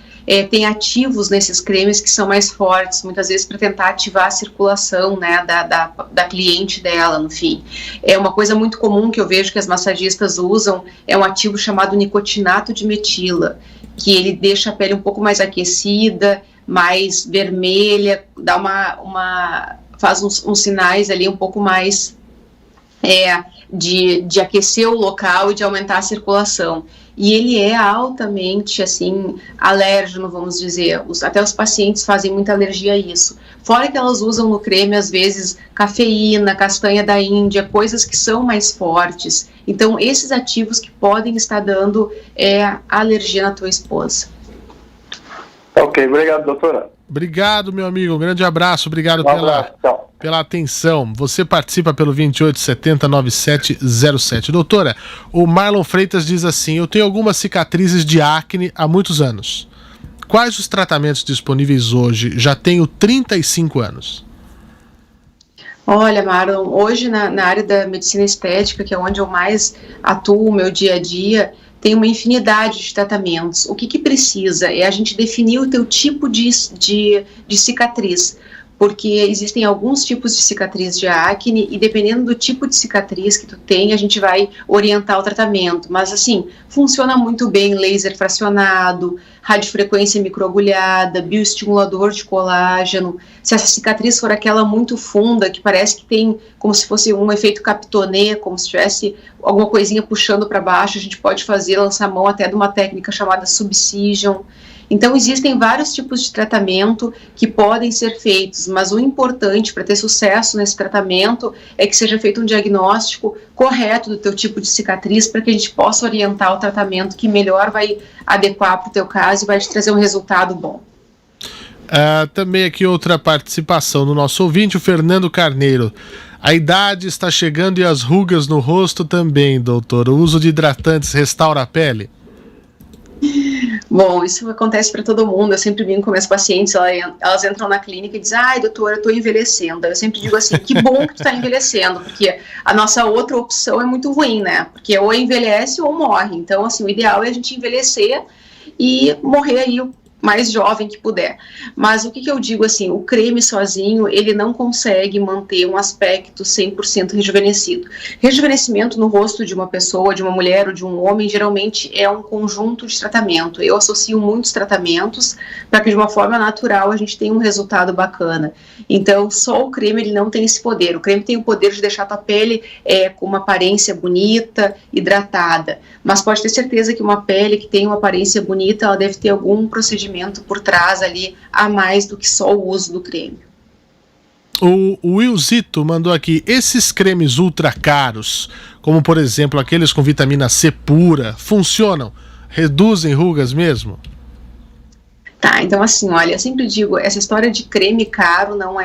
tem ativos nesses cremes que são mais fortes, muitas vezes para tentar ativar a circulação, né, da cliente dela, no fim. É uma coisa muito comum que eu vejo que as massagistas usam, é um ativo chamado nicotinato de metila, que ele deixa a pele um pouco mais aquecida, mais vermelha, dá faz uns sinais ali um pouco mais de aquecer o local e de aumentar a circulação. E ele é altamente, assim, alérgeno, vamos dizer. Até os pacientes fazem muita alergia a isso. Fora que elas usam no creme, às vezes, cafeína, castanha da Índia, coisas que são mais fortes. Então, esses ativos que podem estar dando alergia na tua esposa. Ok, obrigado, doutora. Obrigado, meu amigo. Um grande abraço. Obrigado pela atenção. Você participa pelo 2870-9707. Doutora, o Marlon Freitas diz assim: eu tenho algumas cicatrizes de acne há muitos anos. Quais os tratamentos disponíveis hoje? Já tenho 35 anos. Olha, Marlon, hoje na área da medicina estética, que é onde eu mais atuo o meu dia a dia, tem uma infinidade de tratamentos. O que precisa é a gente definir o teu tipo de cicatriz, porque existem alguns tipos de cicatriz de acne e dependendo do tipo de cicatriz que tu tem, a gente vai orientar o tratamento. Mas assim, funciona muito bem laser fracionado, radiofrequência microagulhada, bioestimulador de colágeno. Se essa cicatriz for aquela muito funda, que parece que tem como se fosse um efeito capitonê, como se tivesse alguma coisinha puxando para baixo, a gente pode lançar mão até de uma técnica chamada subcision. Então, existem vários tipos de tratamento que podem ser feitos, mas o importante para ter sucesso nesse tratamento é que seja feito um diagnóstico correto do teu tipo de cicatriz para que a gente possa orientar o tratamento que melhor vai adequar para o teu caso e vai te trazer um resultado bom. Também aqui outra participação do nosso ouvinte, o Fernando Carneiro. A idade está chegando e as rugas no rosto também, doutor. O uso de hidratantes restaura a pele? Bom, isso acontece para todo mundo. Eu sempre brinco com minhas pacientes, elas entram na clínica e dizem: ai, doutora, eu estou envelhecendo. Eu sempre digo assim: que bom que tu está envelhecendo, porque a nossa outra opção é muito ruim, né? Porque ou envelhece ou morre. Então, assim, o ideal é a gente envelhecer e morrer aí o mais jovem que puder. Mas o que eu digo assim, o creme sozinho, ele não consegue manter um aspecto 100% rejuvenescido. Rejuvenescimento no rosto de uma pessoa, de uma mulher ou de um homem, geralmente é um conjunto de tratamento. Eu associo muitos tratamentos para que de uma forma natural a gente tenha um resultado bacana. Então, só o creme ele não tem esse poder. O creme tem o poder de deixar a tua pele com uma aparência bonita, hidratada. Mas pode ter certeza que uma pele que tem uma aparência bonita, ela deve ter algum procedimento por trás ali, a mais do que só o uso do creme. O Wilzito mandou aqui: esses cremes ultra caros, como por exemplo aqueles com vitamina C pura, funcionam? Reduzem rugas mesmo? Tá, então assim, olha, eu sempre digo, essa história de creme caro não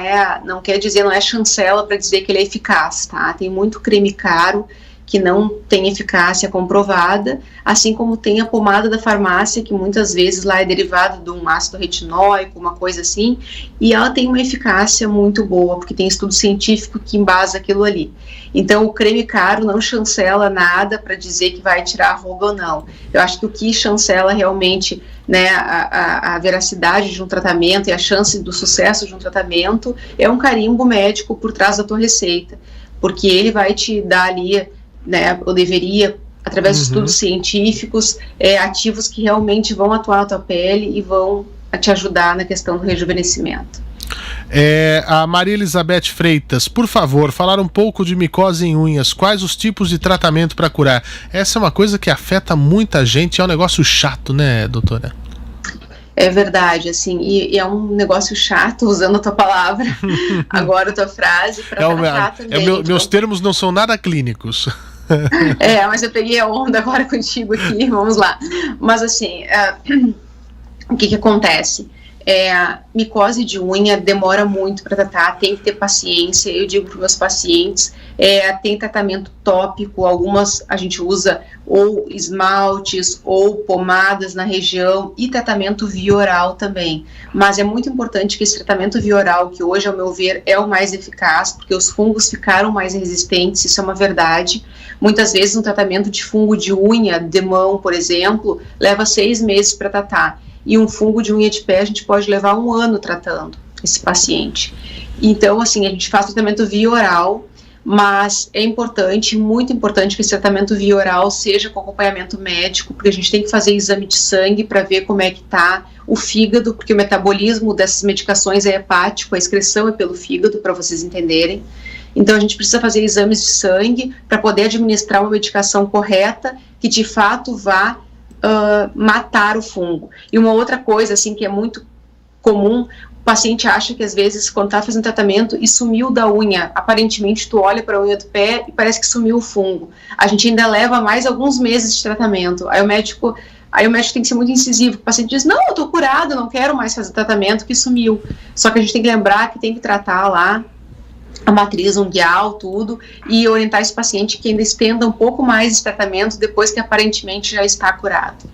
quer dizer, não é chancela para dizer que ele é eficaz, tá? Tem muito creme caro que não tem eficácia comprovada, assim como tem a pomada da farmácia, que muitas vezes lá é derivado de um ácido retinóico, uma coisa assim, e ela tem uma eficácia muito boa, porque tem estudo científico que embasa aquilo ali. Então, o creme caro não chancela nada para dizer que vai tirar a ruga ou não. Eu acho que o que chancela realmente, né, a veracidade de um tratamento e a chance do sucesso de um tratamento é um carimbo médico por trás da tua receita, porque ele vai te dar ali, né, ou deveria, através de estudos científicos, ativos que realmente vão atuar na tua pele e vão te ajudar na questão do rejuvenescimento. A Maria Elizabeth Freitas, por favor, falar um pouco de micose em unhas. Quais os tipos de tratamento para curar? Essa é uma coisa que afeta muita gente, é um negócio chato, né, doutora? É verdade, assim, e é um negócio chato, usando a tua palavra, agora a tua frase, para tratar também. Meus termos não são nada clínicos. Mas eu peguei a onda agora contigo aqui, vamos lá. Mas assim, o que acontece? Micose de unha demora muito para tratar, tem que ter paciência. Eu digo para os meus pacientes, tem tratamento tópico, algumas a gente usa ou esmaltes ou pomadas na região, e tratamento via oral também. Mas é muito importante que esse tratamento via oral, que hoje, ao meu ver, é o mais eficaz, porque os fungos ficaram mais resistentes, isso é uma verdade. Muitas vezes um tratamento de fungo de unha, de mão, por exemplo, leva 6 meses para tratar. E um fungo de unha de pé a gente pode levar 1 ano tratando esse paciente. Então, assim, a gente faz tratamento via oral, mas é importante, muito importante, que esse tratamento via oral seja com acompanhamento médico, porque a gente tem que fazer exame de sangue para ver como é que está o fígado, porque o metabolismo dessas medicações é hepático, a excreção é pelo fígado, para vocês entenderem. Então, a gente precisa fazer exames de sangue para poder administrar uma medicação correta que, de fato, vá matar o fungo. E uma outra coisa, assim, que é muito comum, o paciente acha que às vezes quando está fazendo tratamento e sumiu da unha, aparentemente tu olha para a unha do pé e parece que sumiu o fungo. A gente ainda leva mais alguns meses de tratamento. Aí o médico Aí o médico tem que ser muito incisivo, o paciente diz, não, eu tô curado, não quero mais fazer tratamento, que sumiu. Só que a gente tem que lembrar que tem que tratar lá a matriz unguial, tudo, e orientar esse paciente que ainda estenda um pouco mais esse tratamento depois que aparentemente já está curado.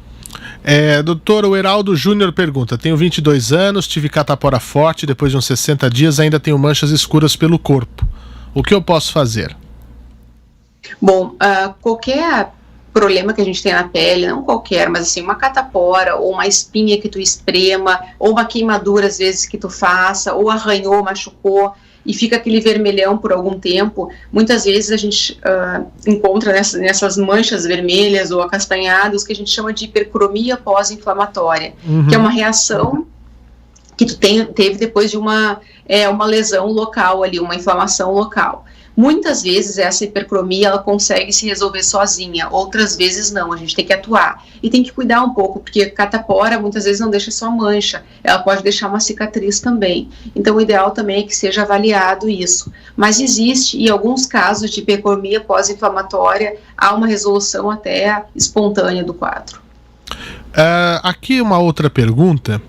Doutor, o Heraldo Júnior pergunta, tenho 22 anos, tive catapora forte, depois de uns 60 dias ainda tenho manchas escuras pelo corpo. O que eu posso fazer? Bom, qualquer problema que a gente tem na pele, não qualquer, mas assim, uma catapora, ou uma espinha que tu esprema, ou uma queimadura às vezes que tu faça, ou arranhou, machucou, e fica aquele vermelhão por algum tempo, muitas vezes a gente encontra nessas manchas vermelhas ou acastanhadas que a gente chama de hipercromia pós-inflamatória, que é uma reação que tu teve depois de uma lesão local ali, uma inflamação local. Muitas vezes essa hipercromia ela consegue se resolver sozinha, outras vezes não, a gente tem que atuar e tem que cuidar um pouco, porque catapora muitas vezes não deixa só mancha, ela pode deixar uma cicatriz também, então o ideal também é que seja avaliado isso, mas existe, em alguns casos de hipercromia pós-inflamatória, há uma resolução até espontânea do quadro. Aqui uma outra pergunta,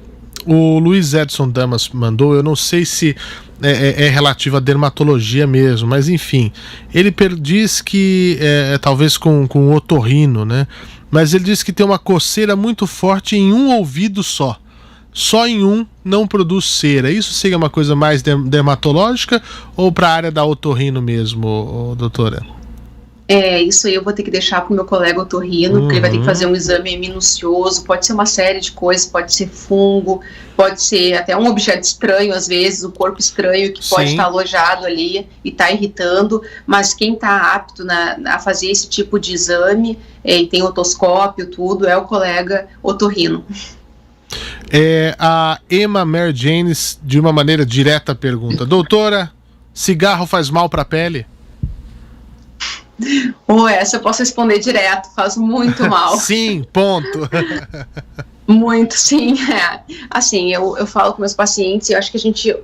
o Luiz Edson Damas mandou, eu não sei se é relativo à dermatologia mesmo, mas enfim, ele diz que talvez com otorrino, né? Mas ele diz que tem uma coceira muito forte em um ouvido só em um não produz cera. Isso seria uma coisa mais dermatológica ou para a área da otorrino mesmo, doutora? Isso aí eu vou ter que deixar para o meu colega otorrino, porque ele vai ter que fazer um exame minucioso, pode ser uma série de coisas, pode ser fungo, pode ser até um objeto estranho, às vezes, um corpo estranho que pode estar alojado ali e está irritando, mas quem está apto a fazer esse tipo de exame, e tem otoscópio, tudo, é o colega otorrino. A Emma Mary Janes, de uma maneira direta, pergunta, doutora, cigarro faz mal para a pele? Essa eu posso responder direto, faz muito mal. Sim, ponto. Muito, sim. Assim, eu falo com meus pacientes, eu acho que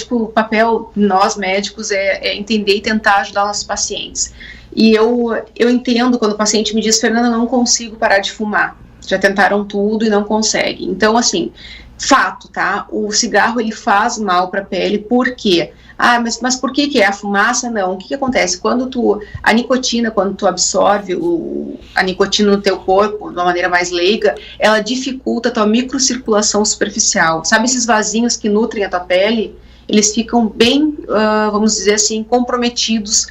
o papel nós médicos é entender e tentar ajudar nossos pacientes. E eu entendo quando o paciente me diz, Fernanda, não consigo parar de fumar. Já tentaram tudo e não conseguem. Então, assim, fato, tá? O cigarro, ele faz mal para a pele, por quê? Mas por que é? A fumaça, não. O que acontece? A nicotina, quando tu absorve a nicotina no teu corpo, de uma maneira mais leiga, ela dificulta a tua microcirculação superficial. Sabe esses vasinhos que nutrem a tua pele? Eles ficam bem, vamos dizer assim, comprometidos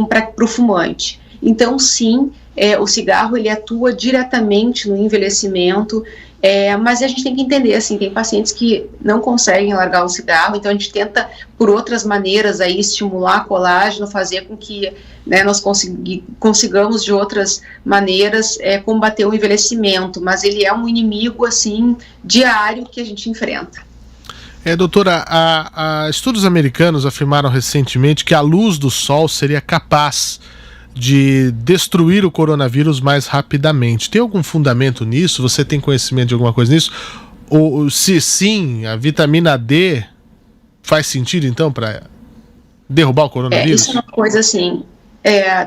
para o fumante. Então, sim, o cigarro, ele atua diretamente no envelhecimento, mas a gente tem que entender, assim, tem pacientes que não conseguem largar o cigarro, então a gente tenta, por outras maneiras, aí, estimular colágeno, fazer com que nós consigamos, de outras maneiras, combater o envelhecimento, mas ele é um inimigo, assim, diário que a gente enfrenta. Doutora, estudos americanos afirmaram recentemente que a luz do sol seria capaz de destruir o coronavírus mais rapidamente. Tem algum fundamento nisso? Você tem conhecimento de alguma coisa nisso? Ou se sim, a vitamina D faz sentido então para derrubar o coronavírus? Isso é uma coisa assim,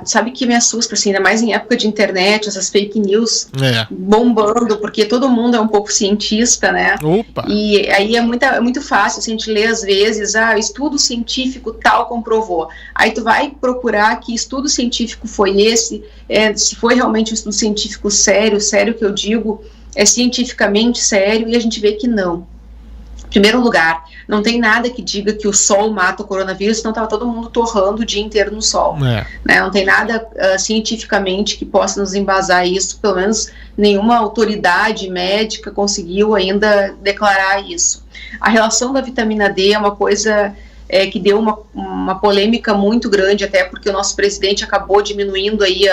sabe que me assusta, assim, ainda mais em época de internet, essas fake news bombando, porque todo mundo é um pouco cientista, né? Opa. E aí é muito fácil, assim, a gente lê às vezes, estudo científico tal comprovou. Aí tu vai procurar que estudo científico foi esse, se foi realmente um estudo científico sério que eu digo, cientificamente sério, e a gente vê que não. Em primeiro lugar, não tem nada que diga que o sol mata o coronavírus, senão estava todo mundo torrando o dia inteiro no sol. Né? Não tem nada cientificamente que possa nos embasar isso, pelo menos nenhuma autoridade médica conseguiu ainda declarar isso. A relação da vitamina D é uma coisa que deu uma polêmica muito grande, até porque o nosso presidente acabou diminuindo aí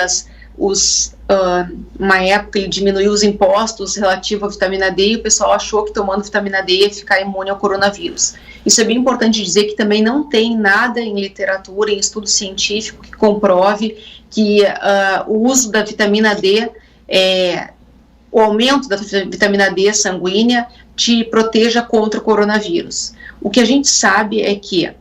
uma época ele diminuiu os impostos relativos à vitamina D e o pessoal achou que tomando vitamina D ia ficar imune ao coronavírus. Isso é bem importante dizer que também não tem nada em literatura, em estudo científico que comprove que o uso da vitamina D, o aumento da vitamina D sanguínea te proteja contra o coronavírus. O que a gente sabe é que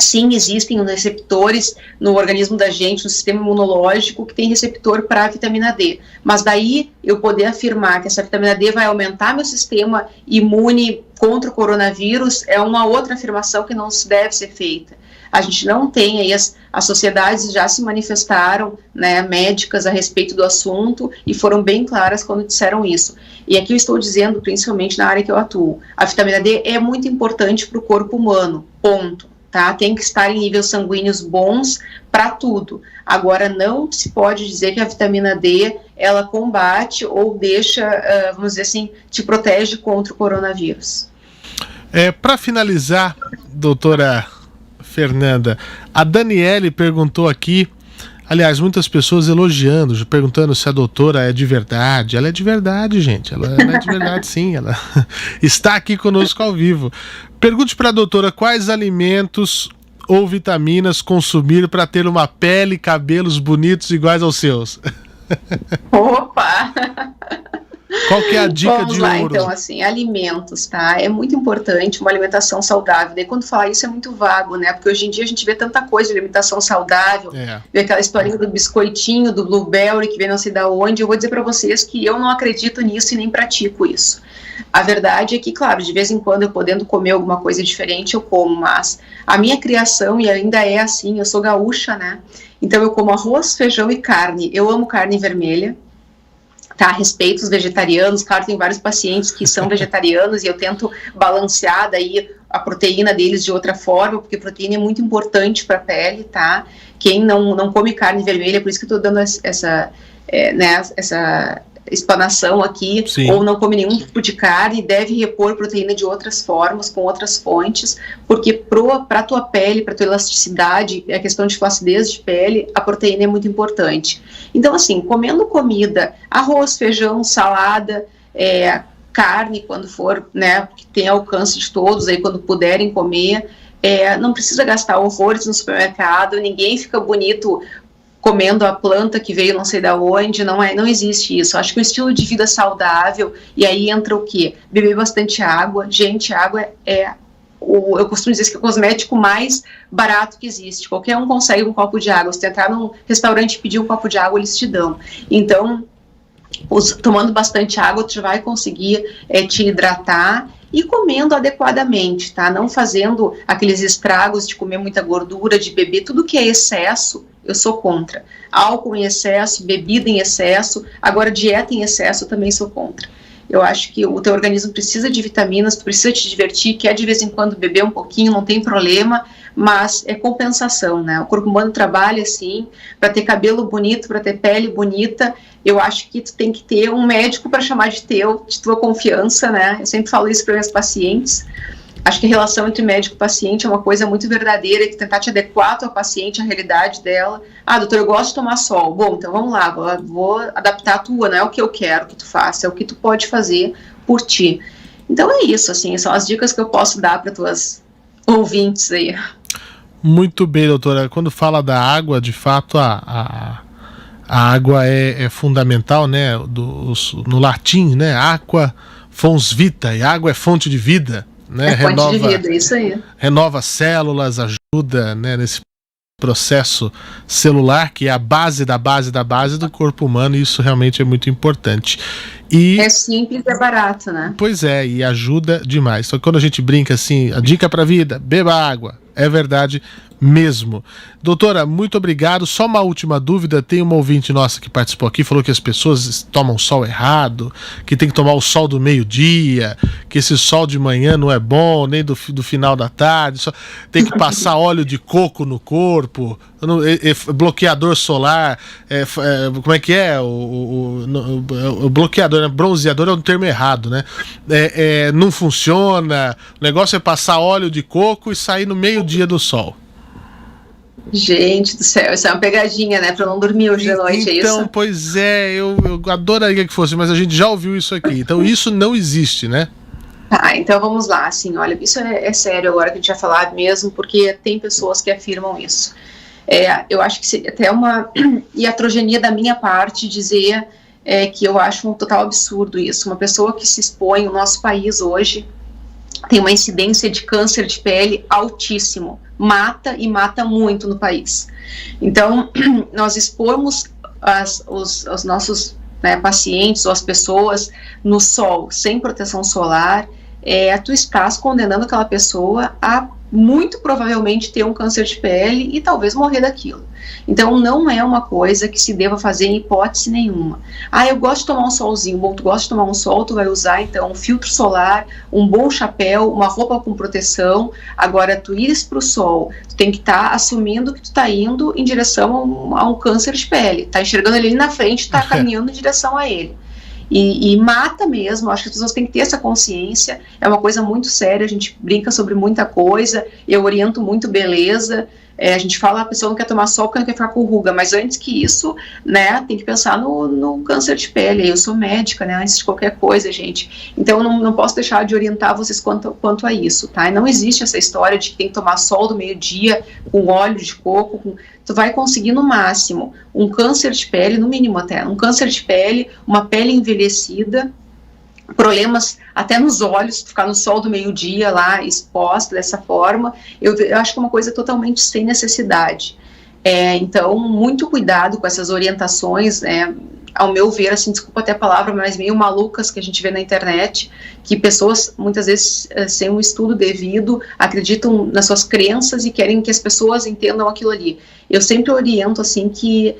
sim, existem receptores no organismo da gente, no sistema imunológico, que tem receptor para a vitamina D. Mas daí eu poder afirmar que essa vitamina D vai aumentar meu sistema imune contra o coronavírus é uma outra afirmação que não deve ser feita. A gente não tem aí, as sociedades já se manifestaram, né, médicas a respeito do assunto e foram bem claras quando disseram isso. E aqui eu estou dizendo, principalmente na área que eu atuo, a vitamina D é muito importante para o corpo humano, ponto. Tá? Tem que estar em níveis sanguíneos bons para tudo. Agora, não se pode dizer que a vitamina D, ela combate ou deixa, vamos dizer assim, te protege contra o coronavírus. Para finalizar, doutora Fernanda, a Daniele perguntou aqui, aliás, muitas pessoas elogiando, perguntando se a doutora é de verdade. Ela é de verdade, gente. Ela é de verdade, sim. Ela está aqui conosco ao vivo. Pergunte para a doutora quais alimentos ou vitaminas consumir para ter uma pele e cabelos bonitos iguais aos seus. Opa! Qual que é a dica Vamos de lá, ouro? então, assim, alimentos, tá? É muito importante uma alimentação saudável. Daí, quando falar isso é muito vago, né? Porque hoje em dia a gente vê tanta coisa de alimentação saudável, vê aquela historinha do biscoitinho, do blueberry, que vem não sei da onde. Eu vou dizer para vocês que eu não acredito nisso e nem pratico isso. A verdade é que, claro, de vez em quando eu podendo comer alguma coisa diferente, eu como, mas a minha criação, e ainda é assim, eu sou gaúcha, né? Então eu como arroz, feijão e carne. Eu amo carne vermelha. Tá, respeito os vegetarianos, claro, tem vários pacientes que são vegetarianos e eu tento balancear daí a proteína deles de outra forma, porque proteína é muito importante para a pele, tá? Quem não come carne vermelha, por isso que eu tô dando essa explanação aqui, sim, ou não come nenhum tipo de carne, deve repor proteína de outras formas, com outras fontes, porque para a tua pele, para a tua elasticidade, a questão de flacidez de pele, a proteína é muito importante. Então, assim, comendo comida, arroz, feijão, salada, carne, quando for, né, que tem alcance de todos, aí quando puderem comer, não precisa gastar horrores no supermercado, ninguém fica bonito comendo a planta que veio não sei da onde, não existe isso. Acho que o estilo de vida saudável, e aí entra o quê? Beber bastante água. Gente, água eu costumo dizer que é o cosmético mais barato que existe. Qualquer um consegue um copo de água. Se tu entrar num restaurante e pedir um copo de água, eles te dão. Então, tomando bastante água, tu já vai conseguir te hidratar e comendo adequadamente, tá? Não fazendo aqueles estragos de comer muita gordura, de beber, tudo que é excesso, eu sou contra. Álcool em excesso, bebida em excesso, agora dieta em excesso, eu também sou contra. Eu acho que o teu organismo precisa de vitaminas, tu precisa te divertir, quer de vez em quando beber um pouquinho, não tem problema, mas é compensação, né? O corpo humano trabalha assim, para ter cabelo bonito, para ter pele bonita. Eu acho que tu tem que ter um médico para chamar de tua confiança, né? Eu sempre falo isso para meus pacientes. Acho que a relação entre médico e paciente é uma coisa muito verdadeira, que tentar te adequar à tua paciente, à realidade dela. Ah, doutor, eu gosto de tomar sol. Bom, então vamos lá, vou adaptar a tua, não é o que eu quero que tu faça, é o que tu pode fazer por ti. Então é isso, assim, são as dicas que eu posso dar para tuas ouvintes aí. Muito bem, doutora. Quando fala da água, de fato, a água é fundamental, né? No latim, né? Aqua fons vitae, água é fonte de vida. Né, fonte de vida, isso aí. Renova células, ajuda, né, nesse processo celular que é a base da base da base do corpo humano, e isso realmente é muito importante. E é simples, é barato, né? Pois é, e ajuda demais. Só que quando a gente brinca assim, a dica pra vida, beba água. É verdade mesmo. Doutora, muito obrigado. Só uma última dúvida, tem uma ouvinte nossa que participou aqui, falou que as pessoas tomam sol errado, que tem que tomar o sol do meio-dia, que esse sol de manhã não é bom, nem do final da tarde, só tem que passar óleo de coco no corpo, bloqueador solar, como é que é? O bloqueador, né? Bronzeador é um termo errado, né? Não funciona, o negócio é passar óleo de coco e sair no meio-dia do sol. Gente do céu, isso é uma pegadinha, né? Pra não dormir hoje à noite, é isso? Então, pois é, eu adoraria que fosse, mas a gente já ouviu isso aqui. Então isso não existe, né? Tá, então vamos lá, assim, olha, isso é sério agora que a gente vai falar mesmo, porque tem pessoas que afirmam isso. Eu acho que até uma iatrogenia da minha parte dizer que eu acho um total absurdo isso. Uma pessoa que se expõe, o nosso país hoje, tem uma incidência de câncer de pele altíssimo, mata e mata muito no país. Então, nós expomos os nossos, né, pacientes ou as pessoas no sol, sem proteção solar, tu estás condenando aquela pessoa a muito provavelmente ter um câncer de pele e talvez morrer daquilo. Então não é uma coisa que se deva fazer em hipótese nenhuma. Eu gosto de tomar um solzinho. Bom, tu gosta de tomar um sol, tu vai usar então um filtro solar, um bom chapéu, uma roupa com proteção. Agora, tu ires para o sol, tu tem que estar assumindo que tu está indo em direção a um câncer de pele, tá enxergando ele ali na frente, tá caminhando em direção a ele. E mata mesmo. Acho que as pessoas têm que ter essa consciência. É uma coisa muito séria, a gente brinca sobre muita coisa, eu oriento muito beleza, a gente fala, a pessoa não quer tomar sol porque não quer ficar com ruga, mas antes que isso, né, tem que pensar no câncer de pele. Eu sou médica, né, antes de qualquer coisa, gente. Então eu não posso deixar de orientar vocês quanto a isso, tá? E não existe essa história de que tem que tomar sol do meio-dia com óleo de coco, tu vai conseguir no máximo um câncer de pele, no mínimo até, um câncer de pele, uma pele envelhecida, problemas até nos olhos, ficar no sol do meio-dia lá, exposta dessa forma, eu acho que é uma coisa totalmente sem necessidade. Então, muito cuidado com essas orientações, ao meu ver, assim, desculpa até a palavra, mas meio malucas que a gente vê na internet, que pessoas, muitas vezes, sem um estudo devido, acreditam nas suas crenças e querem que as pessoas entendam aquilo ali. Eu sempre oriento, assim, que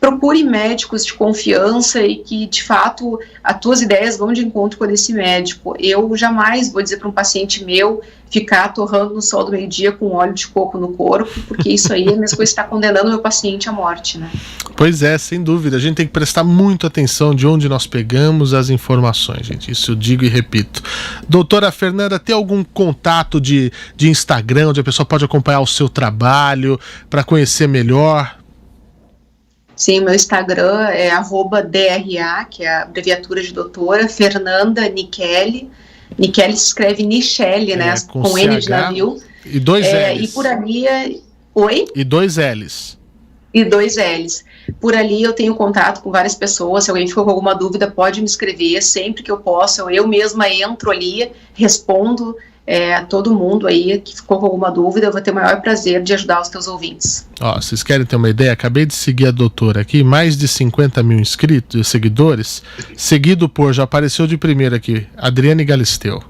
procure médicos de confiança e que, de fato, as tuas ideias vão de encontro com esse médico. Eu jamais vou dizer para um paciente meu ficar torrando no sol do meio-dia com óleo de coco no corpo, porque isso aí é a mesma coisa que está condenando o meu paciente à morte, né? Pois é, sem dúvida. A gente tem que prestar muita atenção de onde nós pegamos as informações, gente. Isso eu digo e repito. Doutora Fernanda, tem algum contato de Instagram, onde a pessoa pode acompanhar o seu trabalho, para conhecer melhor? Sim, meu Instagram é @DRA, que é a abreviatura de doutora, Fernanda Nichelli. Nichelli se escreve Nichelle, né? Com N de navio. E 2 L's. E por ali... Oi? E 2 L's. E 2 L's. Por ali eu tenho contato com várias pessoas. Se alguém ficou com alguma dúvida, pode me escrever sempre que eu possa. Eu mesma entro ali, respondo a todo mundo aí que ficou com alguma dúvida. Eu vou ter o maior prazer de ajudar os teus ouvintes. Vocês querem ter uma ideia? Acabei de seguir a doutora aqui, mais de 50 mil inscritos, seguidores, seguido por, já apareceu de primeira aqui, Adriane Galisteu.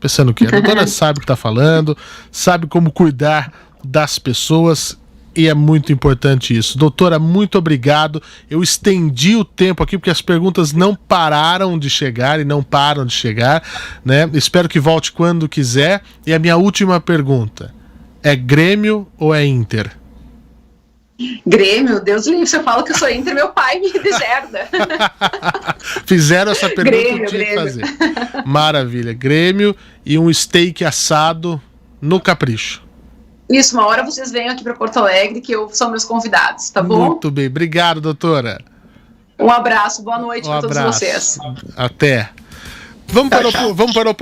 Pensando o quê? A doutora sabe o que está falando, sabe como cuidar das pessoas, e é muito importante isso. Doutora, muito obrigado. Eu estendi o tempo aqui porque as perguntas não pararam de chegar e não param de chegar, né? Espero que volte quando quiser. E a minha última pergunta: é Grêmio ou é Inter? Grêmio, Deus do livre, se eu falo que eu sou Inter, meu pai me deserda. Fizeram essa pergunta, Grêmio, eu tinha que Grêmio. fazer. Maravilha. Grêmio e um steak assado no capricho. Isso, uma hora vocês venham aqui para Porto Alegre, que são meus convidados, tá bom? Muito bem, obrigado, doutora. Um abraço, boa noite para todos vocês. Até. Vamos para o